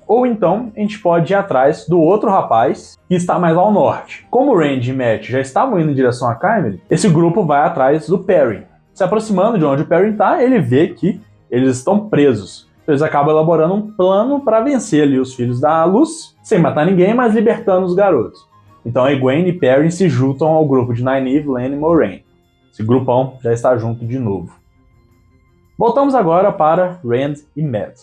ou então a gente pode ir atrás do outro rapaz que está mais ao norte. Como Rand e Mat já estavam indo em direção a Caemlyn, esse grupo vai atrás do Perrin. Se aproximando de onde o Perrin está, ele vê que eles estão presos. Então eles acabam elaborando um plano para vencer ali os Filhos da Luz, sem matar ninguém, mas libertando os garotos. Então Egwene e Perrin se juntam ao grupo de Nynaeve, Lan e Moiraine. Esse grupão já está junto de novo. Voltamos agora para Rand e Mat.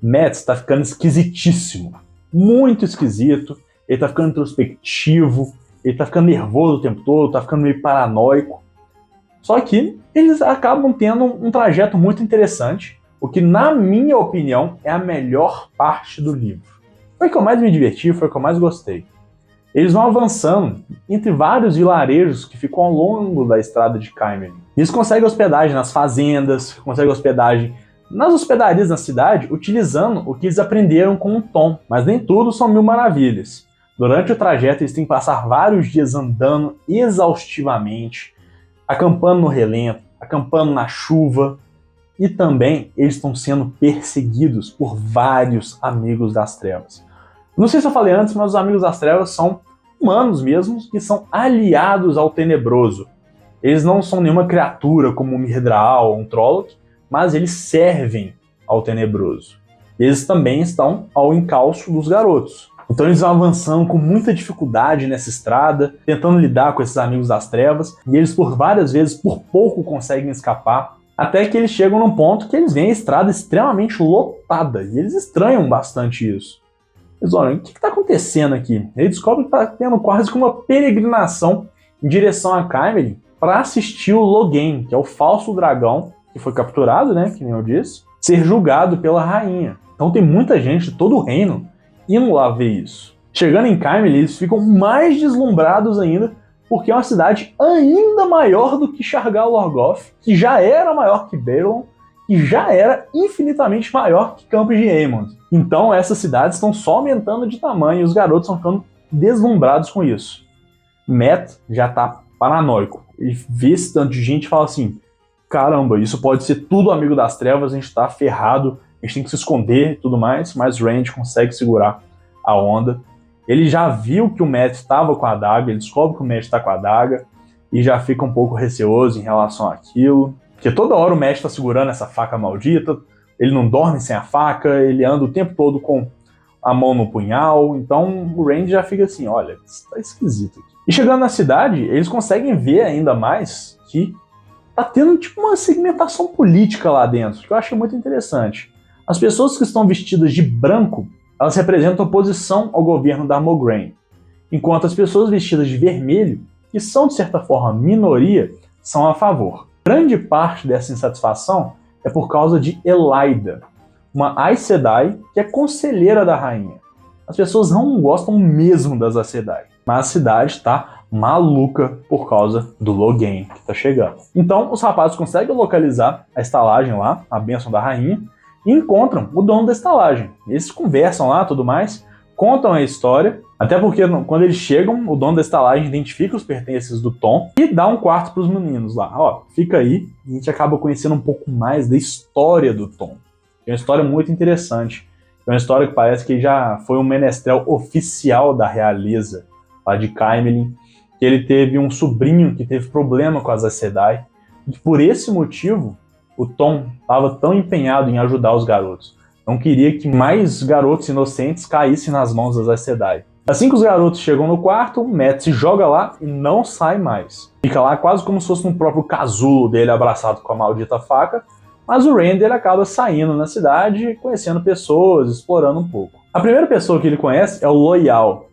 Mat está ficando esquisitíssimo, muito esquisito, ele está ficando introspectivo, ele está ficando nervoso o tempo todo, está ficando meio paranoico. Só que eles acabam tendo um trajeto muito interessante, o que na minha opinião é a melhor parte do livro. Foi o que eu mais me diverti, foi o que eu mais gostei. Eles vão avançando entre vários vilarejos que ficam ao longo da estrada de Caemlyn. Eles conseguem hospedagem nas fazendas, conseguem hospedagem nas hospedarias na cidade, utilizando o que eles aprenderam com o Tom. Mas nem tudo são mil maravilhas. Durante o trajeto eles têm que passar vários dias andando exaustivamente, acampando no relento, acampando na chuva. E também eles estão sendo perseguidos por vários Amigos das Trevas. Não sei se eu falei antes, mas os Amigos das Trevas são humanos mesmos que são aliados ao Tenebroso. Eles não são nenhuma criatura como um Myrddraal ou um Trolloc, mas eles servem ao Tenebroso. Eles também estão ao encalço dos garotos. Então eles vão avançando com muita dificuldade nessa estrada, tentando lidar com esses Amigos das Trevas, e eles por várias vezes, por pouco, conseguem escapar, até que eles chegam num ponto que eles veem a estrada extremamente lotada, e eles estranham bastante isso. Eles olham, o que está acontecendo aqui? Eles descobrem que está tendo quase que uma peregrinação em direção a Caemlyn para assistir o Logain, que é o falso dragão que foi capturado, né, que nem eu disse, ser julgado pela rainha. Então tem muita gente de todo o reino indo lá ver isso. Chegando em Caemlyn, eles ficam mais deslumbrados ainda, porque é uma cidade ainda maior do que Chaggar-Logoth, que já era maior que Baerlon, que já era infinitamente maior que Campos de Aemond. Então essas cidades estão só aumentando de tamanho e os garotos estão ficando deslumbrados com isso. Mat já está paranoico. Ele vê esse tanto de gente e fala assim, caramba, isso pode ser tudo Amigo das Trevas, a gente tá ferrado, a gente tem que se esconder e tudo mais, mas Rand consegue segurar a onda. Ele já viu que o Mat estava com a adaga, ele descobre que o Mat está com a adaga e já fica um pouco receoso em relação àquilo, porque toda hora o Mat está segurando essa faca maldita, ele não dorme sem a faca, ele anda o tempo todo com a mão no punhal, então o Rand já fica assim, olha, isso tá esquisito aqui. E chegando na cidade, eles conseguem ver ainda mais que tá tendo tipo uma segmentação política lá dentro, que eu acho muito interessante. As pessoas que estão vestidas de branco, elas representam oposição ao governo da Mograine, enquanto as pessoas vestidas de vermelho, que são de certa forma minoria, são a favor. Grande parte dessa insatisfação é por causa de Elaida, uma Aes Sedai que é conselheira da rainha. As pessoas não gostam mesmo das Aes Sedai, mas a cidade está maluca por causa do Logain que está chegando. Então os rapazes conseguem localizar a estalagem lá, a bênção da rainha, e encontram o dono da estalagem. Eles conversam lá, tudo mais, contam a história, até porque quando eles chegam, o dono da estalagem identifica os pertences do Tom e dá um quarto para os meninos lá. Ó, fica aí, e a gente acaba conhecendo um pouco mais da história do Tom. É uma história muito interessante. É uma história que parece que já foi um menestrel oficial da realeza lá de Caemlyn, que ele teve um sobrinho que teve problema com as Aes Sedai, e por esse motivo o Tom estava tão empenhado em ajudar os garotos. Não queria que mais garotos inocentes caíssem nas mãos das Aes Sedai. Assim que os garotos chegam no quarto, o Mat se joga lá e não sai mais. Fica lá quase como se fosse um próprio casulo dele abraçado com a maldita faca, mas o Randy ele acaba saindo na cidade, conhecendo pessoas, explorando um pouco. A primeira pessoa que ele conhece é o Loial.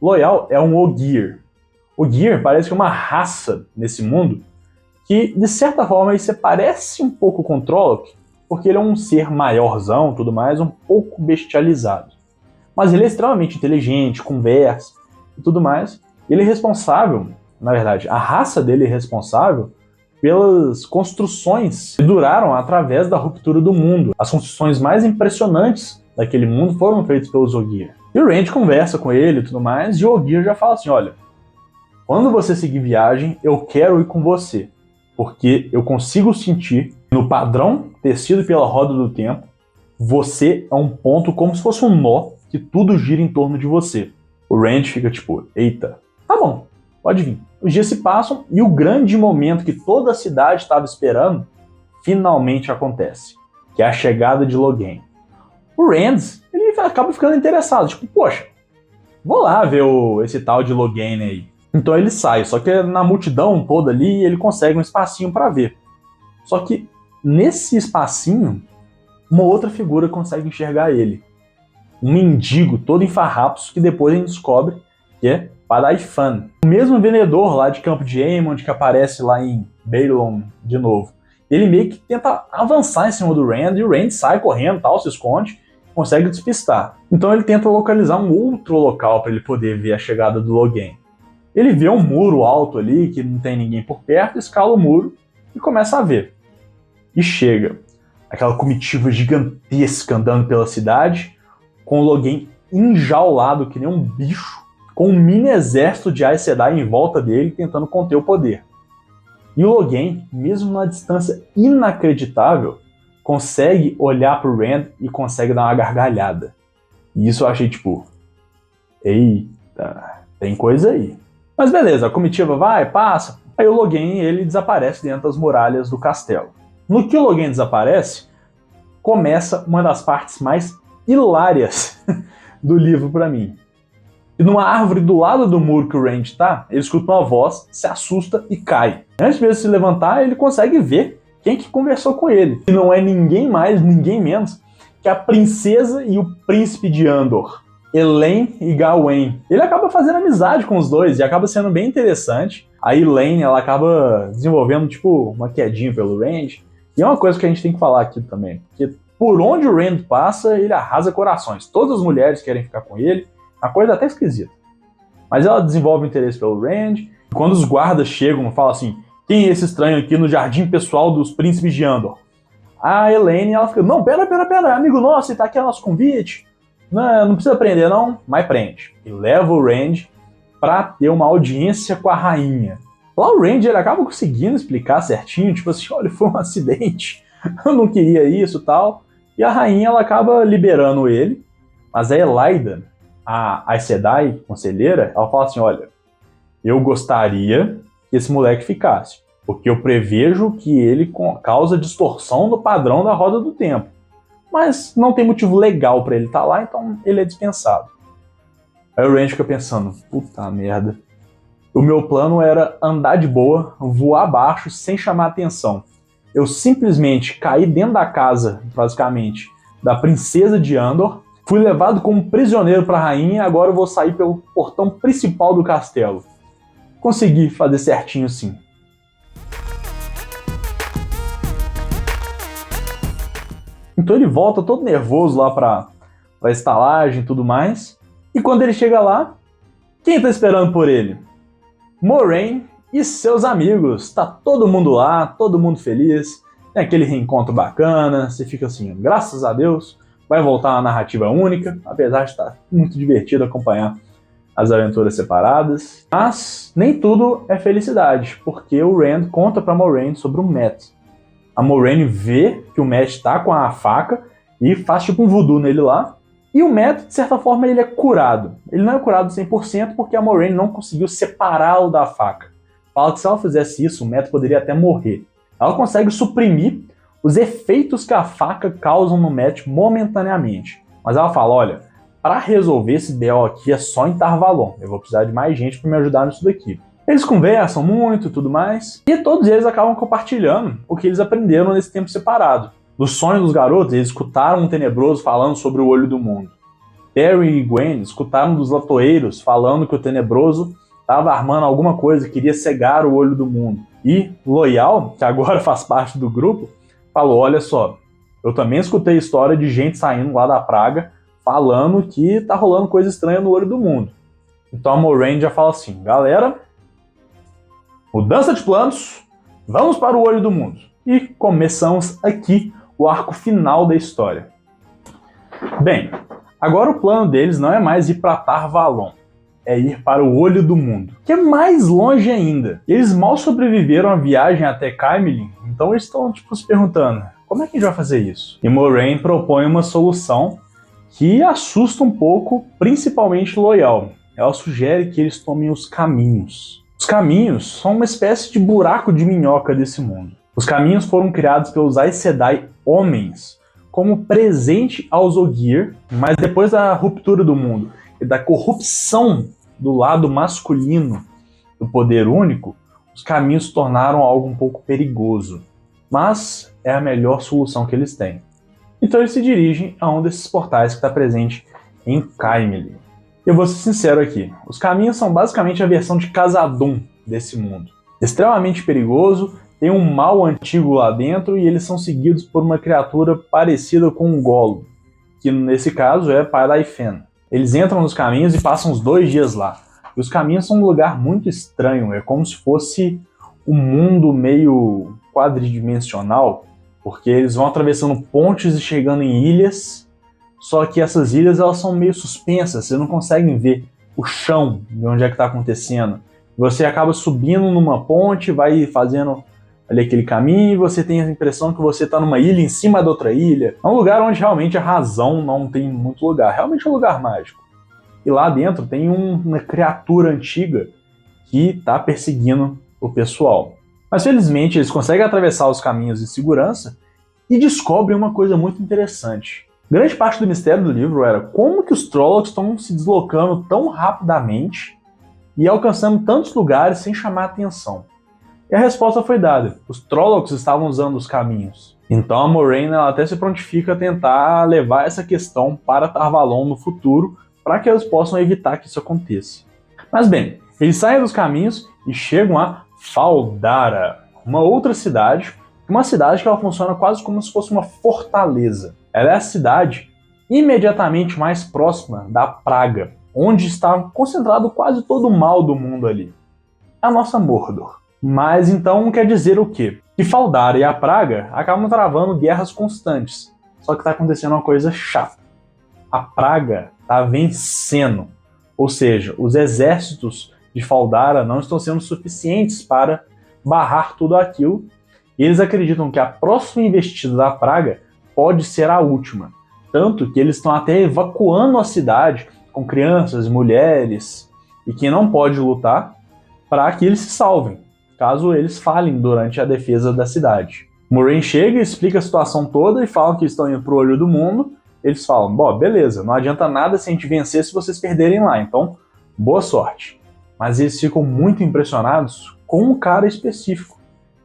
Loial é um Ogier. Ogier parece que é uma raça nesse mundo que, de certa forma, ele se parece um pouco com o Trolloc, porque ele é um ser maiorzão, tudo mais, um pouco bestializado. Mas ele é extremamente inteligente, conversa e tudo mais. Ele é responsável, na verdade, a raça dele é responsável pelas construções que duraram através da ruptura do mundo. As construções mais impressionantes daquele mundo foram feitas pelos Ogier. E o Randy conversa com ele e tudo mais, e o Ogier já fala assim, olha, quando você seguir viagem, eu quero ir com você, porque eu consigo sentir no padrão tecido pela roda do tempo, você é um ponto como se fosse um nó que tudo gira em torno de você. O Randy fica tipo, eita, tá bom, pode vir. Os dias se passam e o grande momento que toda a cidade estava esperando finalmente acontece, que é a chegada de Logain. O Randy, ele acaba ficando interessado, tipo, poxa, vou lá ver esse tal de Logain aí. Então ele sai, só que na multidão toda ali ele consegue um espacinho para ver. Só que nesse espacinho, uma outra figura consegue enxergar ele. Um mendigo todo em farrapos que depois a gente descobre que é Paraifan. O mesmo vendedor lá de Campo de Aemond que aparece lá em Baelon de novo. Ele meio que tenta avançar em cima do Rand e o Rand sai correndo, tal, se esconde, consegue despistar. Então ele tenta localizar um outro local para ele poder ver a chegada do Logain. Ele vê um muro alto ali, que não tem ninguém por perto, escala o muro e começa a ver. E chega aquela comitiva gigantesca andando pela cidade, com o Logain enjaulado que nem um bicho, com um mini exército de Aes Sedai em volta dele tentando conter o poder. E o Logain, mesmo numa distância inacreditável, consegue olhar pro Rand e consegue dar uma gargalhada. E isso eu achei tipo, eita, tem coisa aí. Mas beleza, a comitiva vai, passa, aí o Logain ele desaparece dentro das muralhas do castelo. No que o Logain desaparece, começa uma das partes mais hilárias do livro pra mim. E numa árvore do lado do muro que o Rand tá, ele escuta uma voz, se assusta e cai. Antes mesmo de se levantar, ele consegue ver quem que conversou com ele. E não é ninguém mais, ninguém menos que a princesa e o príncipe de Andor, Elayne e Gawain. Ele acaba fazendo amizade com os dois e acaba sendo bem interessante. A Elayne, ela acaba desenvolvendo tipo uma quedinha pelo Rand. E é uma coisa que a gente tem que falar aqui também, porque por onde o Rand passa, ele arrasa corações. Todas as mulheres querem ficar com ele, uma coisa até esquisita. Mas ela desenvolve interesse pelo Rand. Quando os guardas chegam e falam assim, quem é esse estranho aqui no jardim pessoal dos príncipes de Andor? A Elayne, ela fica, não, pera, amigo nosso, ele tá aqui é nosso convite. Não precisa prender não, mas prende. E leva o Rand pra ter uma audiência com a rainha. Lá o Rand, ele acaba conseguindo explicar certinho, tipo assim, olha, foi um acidente, eu não queria isso e tal. E a rainha, ela acaba liberando ele, mas a Elaida, a Aes Sedai, conselheira, ela fala assim, olha, eu gostaria que esse moleque ficasse, porque eu prevejo que ele causa distorção no padrão da roda do tempo. Mas não tem motivo legal pra ele estar lá, então ele é dispensado. Aí o Rand fica pensando, puta merda, O meu plano era andar de boa, voar baixo sem chamar atenção. Eu simplesmente caí dentro da casa, basicamente, da princesa de Andor, fui levado como prisioneiro para a rainha e agora eu vou sair pelo portão principal do castelo. Consegui fazer certinho sim. Então ele volta todo nervoso lá para a estalagem e tudo mais. E quando ele chega lá, quem tá esperando por ele? Moiraine e seus amigos. Tá todo mundo lá, todo mundo feliz. Tem aquele reencontro bacana. Você fica assim, graças a Deus, vai voltar uma narrativa única. Apesar de estar muito divertido acompanhar as aventuras separadas. Mas nem tudo é felicidade, porque o Rand conta pra Moiraine sobre o Mat. A Moiraine vê que o Mat tá com a faca e faz tipo um voodoo nele lá. E o Mat, de certa forma, ele é curado. Ele não é curado 100% porque a Moiraine não conseguiu separá-lo da faca. Fala que se ela fizesse isso, o Mat poderia até morrer. Ela consegue suprimir os efeitos que a faca causa no Mat momentaneamente. Mas ela fala, olha, para resolver esse BO aqui é só em Tar-Valon. Eu vou precisar de mais gente para me ajudar nisso daqui. Eles conversam muito e tudo mais, e todos eles acabam compartilhando o que eles aprenderam nesse tempo separado. Dos sonhos dos garotos, eles escutaram um tenebroso falando sobre o olho do mundo. Perry e Gwen escutaram dos latoeiros falando que o tenebroso estava armando alguma coisa, queria cegar o olho do mundo. E Loial, que agora faz parte do grupo, falou, olha só, eu também escutei história de gente saindo lá da praga falando que tá rolando coisa estranha no olho do mundo. Então a Moiraine já fala assim, galera, mudança de planos, vamos para o olho do mundo. E começamos aqui o arco final da história. Bem, agora o plano deles não é mais ir para Tar-Valon, é ir para o olho do mundo, que é mais longe ainda. Eles mal sobreviveram à viagem até Caemlyn, então eles estão se perguntando, como é que a gente vai fazer isso? E Moiraine propõe uma solução que assusta um pouco, principalmente Loial. Ela sugere que eles tomem os caminhos. Os caminhos são uma espécie de buraco de minhoca desse mundo. Os caminhos foram criados pelos Aes Sedai homens como presente aos Ogier, mas depois da ruptura do mundo e da corrupção do lado masculino do poder único, os caminhos se tornaram algo um pouco perigoso. Mas é a melhor solução que eles têm. Então eles se dirigem a um desses portais que está presente em Caemlyn. Eu vou ser sincero aqui, os caminhos são basicamente a versão de Khazad-dûm desse mundo. Extremamente perigoso, tem um mal antigo lá dentro e eles são seguidos por uma criatura parecida com um Gollum, que nesse caso é Pailaifen. Eles entram nos caminhos e passam uns 2 dias lá. E os caminhos são um lugar muito estranho, é como se fosse um mundo meio quadridimensional, porque eles vão atravessando pontes e chegando em ilhas, só que essas ilhas elas são meio suspensas, você não consegue ver o chão de onde é que está acontecendo. Você acaba subindo numa ponte, vai fazendo ali aquele caminho e você tem a impressão que você está numa ilha em cima da outra ilha. É um lugar onde realmente a razão não tem muito lugar, realmente é um lugar mágico. E lá dentro tem uma criatura antiga que está perseguindo o pessoal. Mas felizmente eles conseguem atravessar os caminhos em segurança e descobrem uma coisa muito interessante. Grande parte do mistério do livro era como que os Trollocs estão se deslocando tão rapidamente e alcançando tantos lugares sem chamar atenção. E a resposta foi dada. Os Trollocs estavam usando os caminhos. Então a Moiraine ela até se prontifica a tentar levar essa questão para Tar-Valon no futuro para que eles possam evitar que isso aconteça. Mas bem, eles saem dos caminhos e chegam a Fal Dara, uma outra cidade, uma cidade que ela funciona quase como se fosse uma fortaleza. Ela é a cidade imediatamente mais próxima da Praga, onde está concentrado quase todo o mal do mundo ali. A nossa Mordor. Mas então quer dizer o quê? Que Fal Dara e a Praga acabam travando guerras constantes. Só que está acontecendo uma coisa chata. A Praga está vencendo. Ou seja, os exércitos de Fal Dara não estão sendo suficientes para barrar tudo aquilo. E eles acreditam que a próxima investida da Praga pode ser a última. Tanto que eles estão até evacuando a cidade com crianças, mulheres e quem não pode lutar para que eles se salvem, caso eles falhem durante a defesa da cidade. Moiraine chega e explica a situação toda e fala que estão indo para o olho do mundo. Eles falam, bom, beleza, não adianta nada se a gente vencer se vocês perderem lá, então boa sorte. mas eles ficam muito impressionados com um cara específico,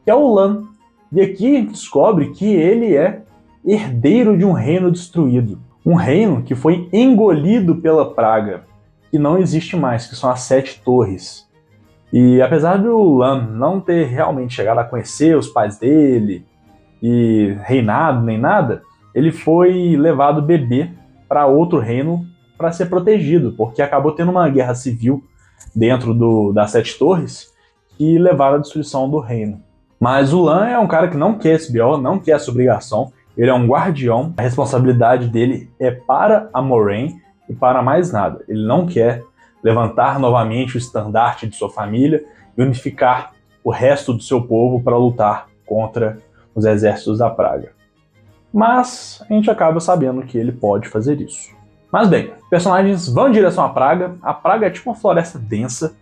que é o Lan. E aqui a gente descobre que ele é herdeiro de um reino destruído. Um reino que foi engolido pela praga, que não existe mais, que são as 7 torres. E apesar do Lan não ter realmente chegado a conhecer os pais dele, e reinado nem nada, ele foi levado bebê para outro reino para ser protegido, porque acabou tendo uma guerra civil dentro das 7 torres que levaram à destruição do reino. Mas o Lan é um cara que não quer esse BO, não quer essa obrigação, ele é um guardião, a responsabilidade dele é para a Moiraine e para mais nada. Ele não quer levantar novamente o estandarte de sua família e unificar o resto do seu povo para lutar contra os exércitos da praga. Mas a gente acaba sabendo que ele pode fazer isso. Mas bem, personagens vão em direção à praga. A praga é tipo uma floresta densa,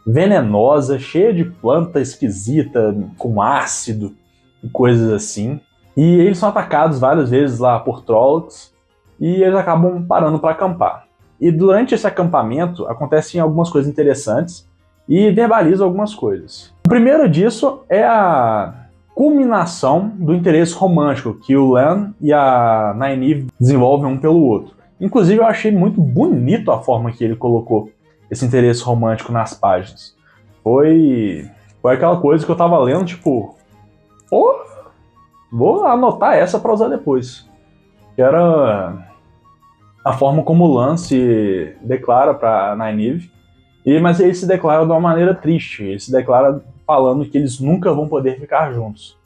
venenosa, cheia de planta esquisita, com ácido e coisas assim. E eles são atacados várias vezes lá por Trollocs e eles acabam parando para acampar. E durante esse acampamento acontecem algumas coisas interessantes e verbalizam algumas coisas. O primeiro disso é a culminação do interesse romântico que o Lan e a Nynaeve desenvolvem um pelo outro. Inclusive eu achei muito bonito a forma que ele colocou esse interesse romântico nas páginas. Foi aquela coisa que eu tava lendo, tipo, pô, vou anotar essa para usar depois. Que era a forma como o Lan se declara para Nynaeve, mas ele se declara de uma maneira triste. Ele se declara falando que eles nunca vão poder ficar juntos.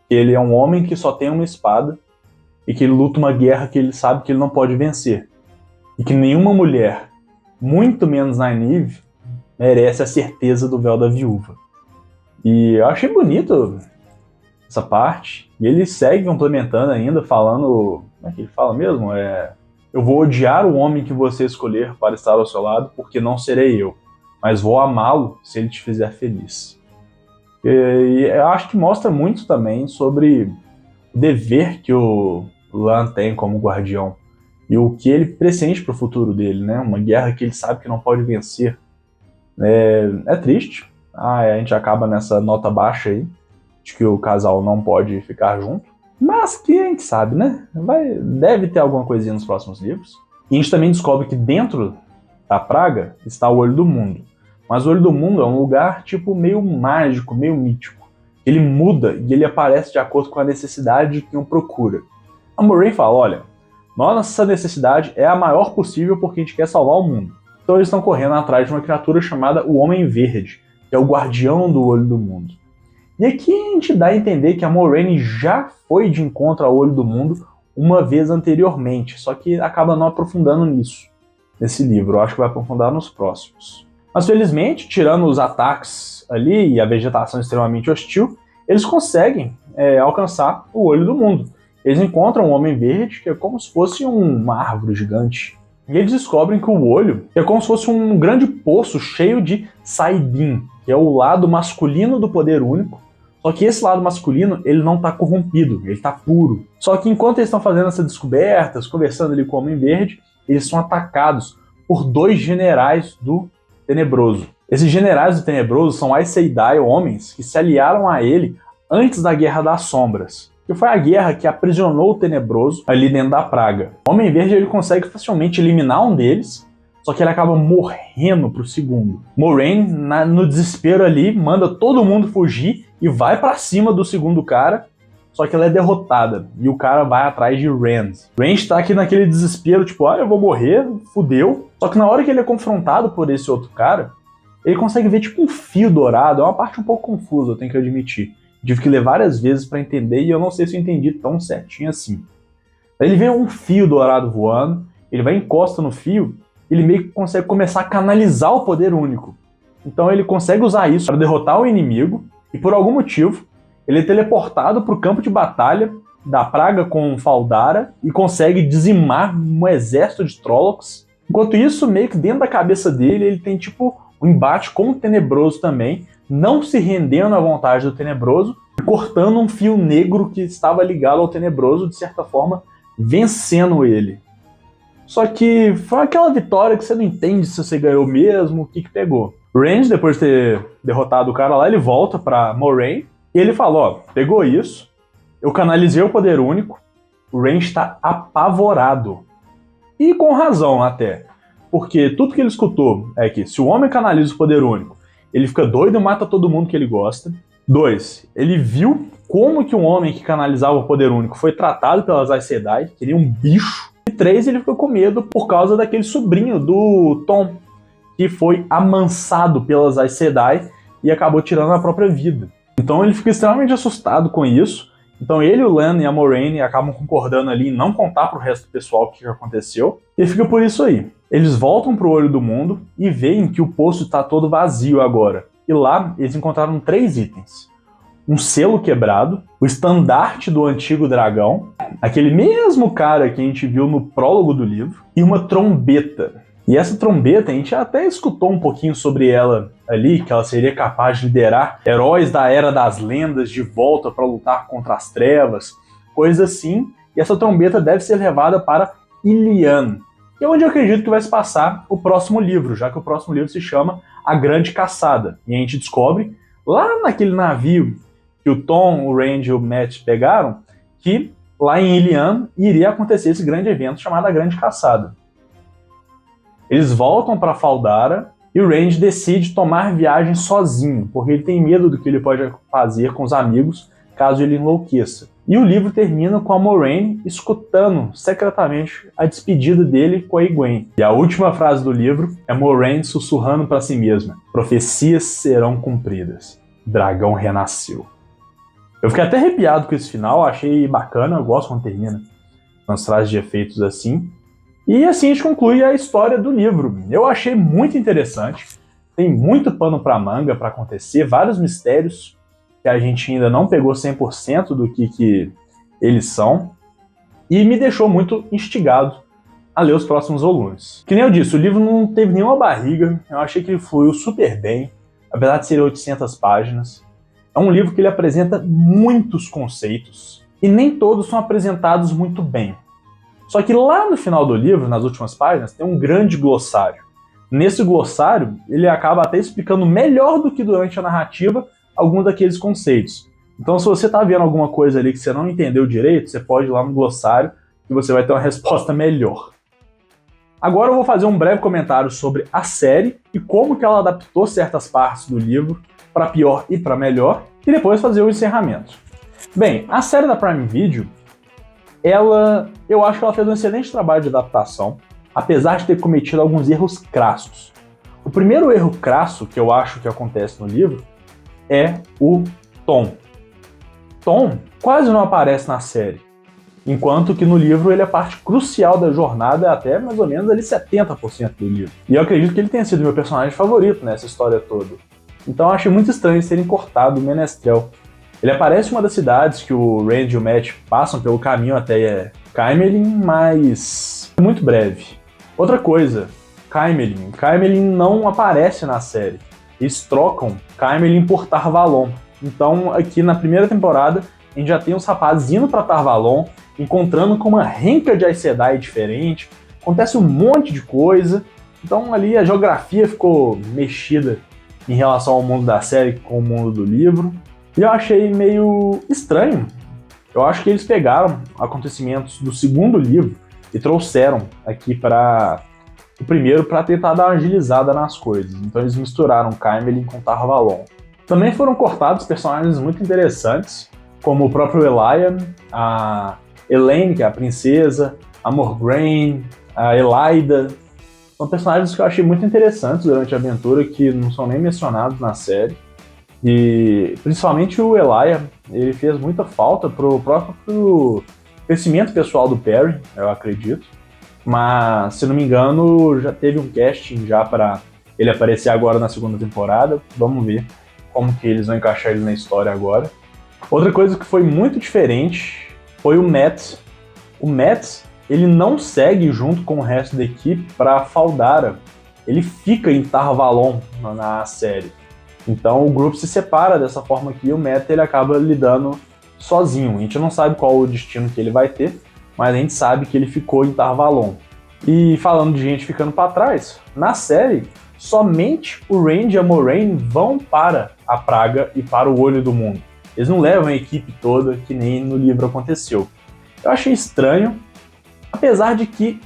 Ele é um homem que só tem uma espada e que ele luta uma guerra que ele sabe que ele não pode vencer. E que nenhuma mulher, muito menos Nynaeve, merece a certeza do véu da viúva. E eu achei bonito essa parte. E ele segue complementando ainda, falando... Como é que ele fala mesmo? Eu vou odiar o homem que você escolher para estar ao seu lado, porque não serei eu. Mas vou amá-lo se ele te fizer feliz. E eu acho que mostra muito também sobre o dever que o Lan tem como guardião. E o que ele pressente para o futuro dele, né? Uma guerra que ele sabe que não pode vencer. É triste. A gente acaba nessa nota baixa aí, de que o casal não pode ficar junto. Mas que a gente sabe, né? Deve ter alguma coisinha nos próximos livros. E a gente também descobre que dentro da praga está o Olho do Mundo. Mas o Olho do Mundo é um lugar tipo meio mágico, meio mítico. Ele muda e ele aparece de acordo com a necessidade de quem o procura. A Moiraine fala, olha, nossa necessidade é a maior possível porque a gente quer salvar o mundo. Então eles estão correndo atrás de uma criatura chamada o Homem Verde, que é o guardião do Olho do Mundo. E aqui a gente dá a entender que a Moiraine já foi de encontro ao Olho do Mundo uma vez anteriormente, só que acaba não aprofundando nisso, nesse livro. Eu acho que vai aprofundar nos próximos. Mas felizmente, tirando os ataques ali e a vegetação extremamente hostil, eles conseguem alcançar o Olho do Mundo. Eles encontram um Homem Verde, que é como se fosse uma árvore gigante. E eles descobrem que o olho é como se fosse um grande poço cheio de saidin, que é o lado masculino do poder único. Só que esse lado masculino, ele não está corrompido, ele está puro. Só que enquanto eles estão fazendo essas descobertas, conversando ali com o Homem Verde, eles são atacados por 2 generais do Tenebroso. Esses generais do Tenebroso são Aes Sedai, homens que se aliaram a ele antes da Guerra das Sombras, que foi a guerra que aprisionou o Tenebroso ali dentro da praga. O Homem Verde ele consegue facilmente eliminar um deles, só que ele acaba morrendo pro segundo. Moiraine, no desespero ali, manda todo mundo fugir e vai pra cima do segundo cara, só que ela é derrotada, e o cara vai atrás de Rand. Rand tá aqui naquele desespero, tipo, eu vou morrer, fudeu. Só que na hora que ele é confrontado por esse outro cara, ele consegue ver tipo um fio dourado, é uma parte um pouco confusa, eu tenho que admitir. Tive que ler várias vezes pra entender, e eu não sei se eu entendi tão certinho assim. Ele vê um fio dourado voando, ele vai encosta no fio, ele meio que consegue começar a canalizar o poder único. Então ele consegue usar isso para derrotar o inimigo, e por algum motivo, ele é teleportado para o campo de batalha da praga com Faldara e consegue dizimar um exército de Trollocs. Enquanto isso, meio que dentro da cabeça dele, ele tem tipo um embate com o Tenebroso também, não se rendendo à vontade do Tenebroso, e cortando um fio negro que estava ligado ao Tenebroso, de certa forma, vencendo ele. Só que foi aquela vitória que você não entende se você ganhou mesmo, o que pegou. Randy, depois de ter derrotado o cara lá, ele volta pra Moraine e ele fala, ó, pegou isso, eu canalizei o poder único, o Randy tá apavorado. E com razão até, porque tudo que ele escutou é que se o homem canaliza o poder único, ele fica doido e mata todo mundo que ele gosta. 2, ele viu como que um homem que canalizava o poder único foi tratado pelas Aes Sedai, que ele é um bicho. E 3, ele ficou com medo por causa daquele sobrinho do Tom, que foi amansado pelas Aes Sedai e acabou tirando a própria vida. Então ele fica extremamente assustado com isso. Então ele, o Lan e a Moraine acabam concordando ali em não contar pro resto do pessoal o que aconteceu. E fica por isso aí. Eles voltam pro Olho do Mundo e veem que o poço está todo vazio agora. E lá eles encontraram 3 itens. Um selo quebrado, o estandarte do antigo dragão, aquele mesmo cara que a gente viu no prólogo do livro, e uma trombeta. E essa trombeta, a gente até escutou um pouquinho sobre ela ali, que ela seria capaz de liderar heróis da Era das Lendas de volta para lutar contra as trevas, coisa assim. E essa trombeta deve ser levada para Ilian, que é onde eu acredito que vai se passar o próximo livro, já que o próximo livro se chama A Grande Caçada. E a gente descobre, lá naquele navio que o Tom, o Randy e o Matt pegaram, que lá em Ilian iria acontecer esse grande evento chamado A Grande Caçada. Eles voltam para Faldara e o Randy decide tomar viagem sozinho, porque ele tem medo do que ele pode fazer com os amigos caso ele enlouqueça. E o livro termina com a Moraine escutando secretamente a despedida dele com a Egwene. E a última frase do livro é Moraine sussurrando para si mesma: profecias serão cumpridas. Dragão renasceu. Eu fiquei até arrepiado com esse final, achei bacana, eu gosto quando termina umas frases de efeitos assim. E assim a gente conclui a história do livro. Eu achei muito interessante, tem muito pano para manga para acontecer, vários mistérios que a gente ainda não pegou 100% do que eles são, e me deixou muito instigado a ler os próximos volumes. Que nem eu disse, o livro não teve nenhuma barriga, eu achei que ele fluiu super bem, apesar de ser 800 páginas. É um livro que ele apresenta muitos conceitos, e nem todos são apresentados muito bem. Só que lá no final do livro, nas últimas páginas, tem um grande glossário. Nesse glossário, ele acaba até explicando melhor do que durante a narrativa alguns daqueles conceitos. Então, se você está vendo alguma coisa ali que você não entendeu direito, você pode ir lá no glossário e você vai ter uma resposta melhor. Agora eu vou fazer um breve comentário sobre a série e como que ela adaptou certas partes do livro para pior e para melhor, e depois fazer o encerramento. Bem, a série da Prime Video, eu acho que ela fez um excelente trabalho de adaptação, apesar de ter cometido alguns erros crassos. O primeiro erro crasso que eu acho que acontece no livro é o Tom. Tom quase não aparece na série, enquanto que no livro ele é parte crucial da jornada, até mais ou menos ali 70% do livro. E eu acredito que ele tenha sido meu personagem favorito nessa história toda. Então eu achei muito estranho terem cortado o Menestrel. Ele aparece em uma das cidades que o Randy e o Matt passam pelo caminho até Caemlyn, mas é muito breve. Outra coisa, Caemlyn não aparece na série. Eles trocam Caemlyn por Tar Valon. Então aqui na primeira temporada a gente já tem os rapazes indo para Tar Valon, encontrando com uma renca de Aes Sedai diferente, acontece um monte de coisa. Então ali a geografia ficou mexida em relação ao mundo da série com o mundo do livro. E eu achei meio estranho. Eu acho que eles pegaram acontecimentos do segundo livro e trouxeram aqui para o primeiro para tentar dar uma agilizada nas coisas. Então eles misturaram Caemlyn com Tar Valon. Também foram cortados personagens muito interessantes, como o próprio Elia, a Elaine, que é a princesa, a Morgraine, a Elaida. São personagens que eu achei muito interessantes durante a aventura, que não são nem mencionados na série. E principalmente o Elia, ele fez muita falta pro próprio crescimento pessoal do Perry, eu acredito. Mas, se não me engano, já teve um casting já para ele aparecer agora na segunda temporada. Vamos ver como que eles vão encaixar ele na história agora. Outra coisa que foi muito diferente foi o Matt. O Matt, ele não segue junto com o resto da equipe para Faldara. Ele fica em Tar Valon na série. Então o grupo se separa dessa forma que o Matt ele acaba lidando sozinho. A gente não sabe qual o destino que ele vai ter, mas a gente sabe que ele ficou em Tar Valon. E falando de gente ficando para trás, na série somente o Randy e a Moiraine vão para a Praga e para o Olho do Mundo. Eles não levam a equipe toda, que nem no livro aconteceu. Eu achei estranho, apesar de que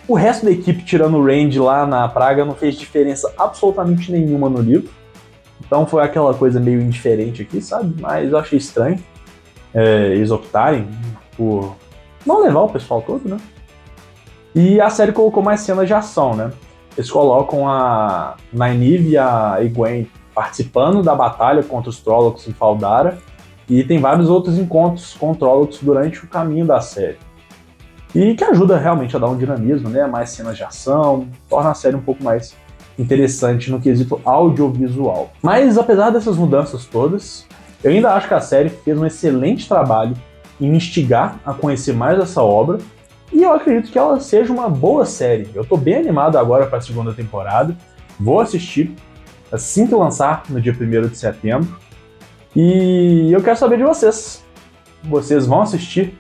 o resto da equipe, tirando o Randy lá na Praga, não fez diferença absolutamente nenhuma no livro. Então foi aquela coisa meio indiferente aqui, sabe? Mas eu achei estranho eles optarem por não levar o pessoal todo, né? E a série colocou mais cenas de ação, né? Eles colocam a Nynaeve e a Egwene participando da batalha contra os Trollocs em Fal Dara, e tem vários outros encontros com Trollocs durante o caminho da série. E que ajuda realmente a dar um dinamismo, né? Mais cenas de ação, torna a série um pouco mais interessante no quesito audiovisual. Mas apesar dessas mudanças todas, eu ainda acho que a série fez um excelente trabalho em me instigar a conhecer mais essa obra, e eu acredito que ela seja uma boa série. Eu tô bem animado agora para a segunda temporada, vou assistir assim que lançar, no dia 1º de setembro, e eu quero saber de vocês. Vocês vão assistir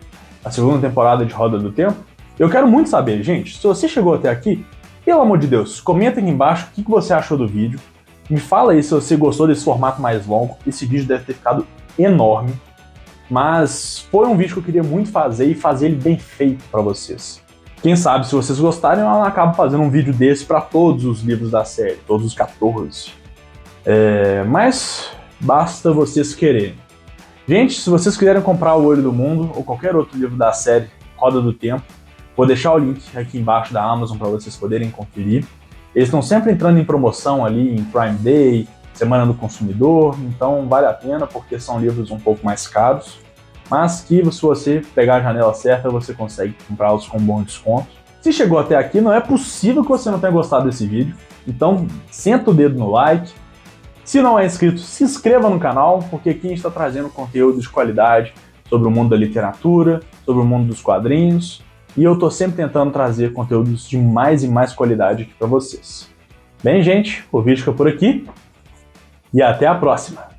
a segunda temporada de Roda do Tempo? Eu quero muito saber, gente. Se você chegou até aqui, pelo amor de Deus, comenta aqui embaixo o que você achou do vídeo. Me fala aí se você gostou desse formato mais longo. Esse vídeo deve ter ficado enorme, mas foi um vídeo que eu queria muito fazer e fazer ele bem feito para vocês. Quem sabe, se vocês gostarem, eu acabo fazendo um vídeo desse para todos os livros da série, todos os 14. Mas basta vocês quererem. Gente, se vocês quiserem comprar O Olho do Mundo ou qualquer outro livro da série Roda do Tempo, vou deixar o link aqui embaixo da Amazon para vocês poderem conferir. Eles estão sempre entrando em promoção ali em Prime Day, Semana do Consumidor, então vale a pena porque são livros um pouco mais caros, mas que se você pegar a janela certa você consegue comprá-los com bom desconto. Se chegou até aqui, não é possível que você não tenha gostado desse vídeo, então senta o dedo no like. Se não é inscrito, se inscreva no canal, porque aqui a gente está trazendo conteúdo de qualidade sobre o mundo da literatura, sobre o mundo dos quadrinhos, e eu estou sempre tentando trazer conteúdos de mais e mais qualidade aqui para vocês. Bem, gente, o vídeo fica por aqui, e até a próxima!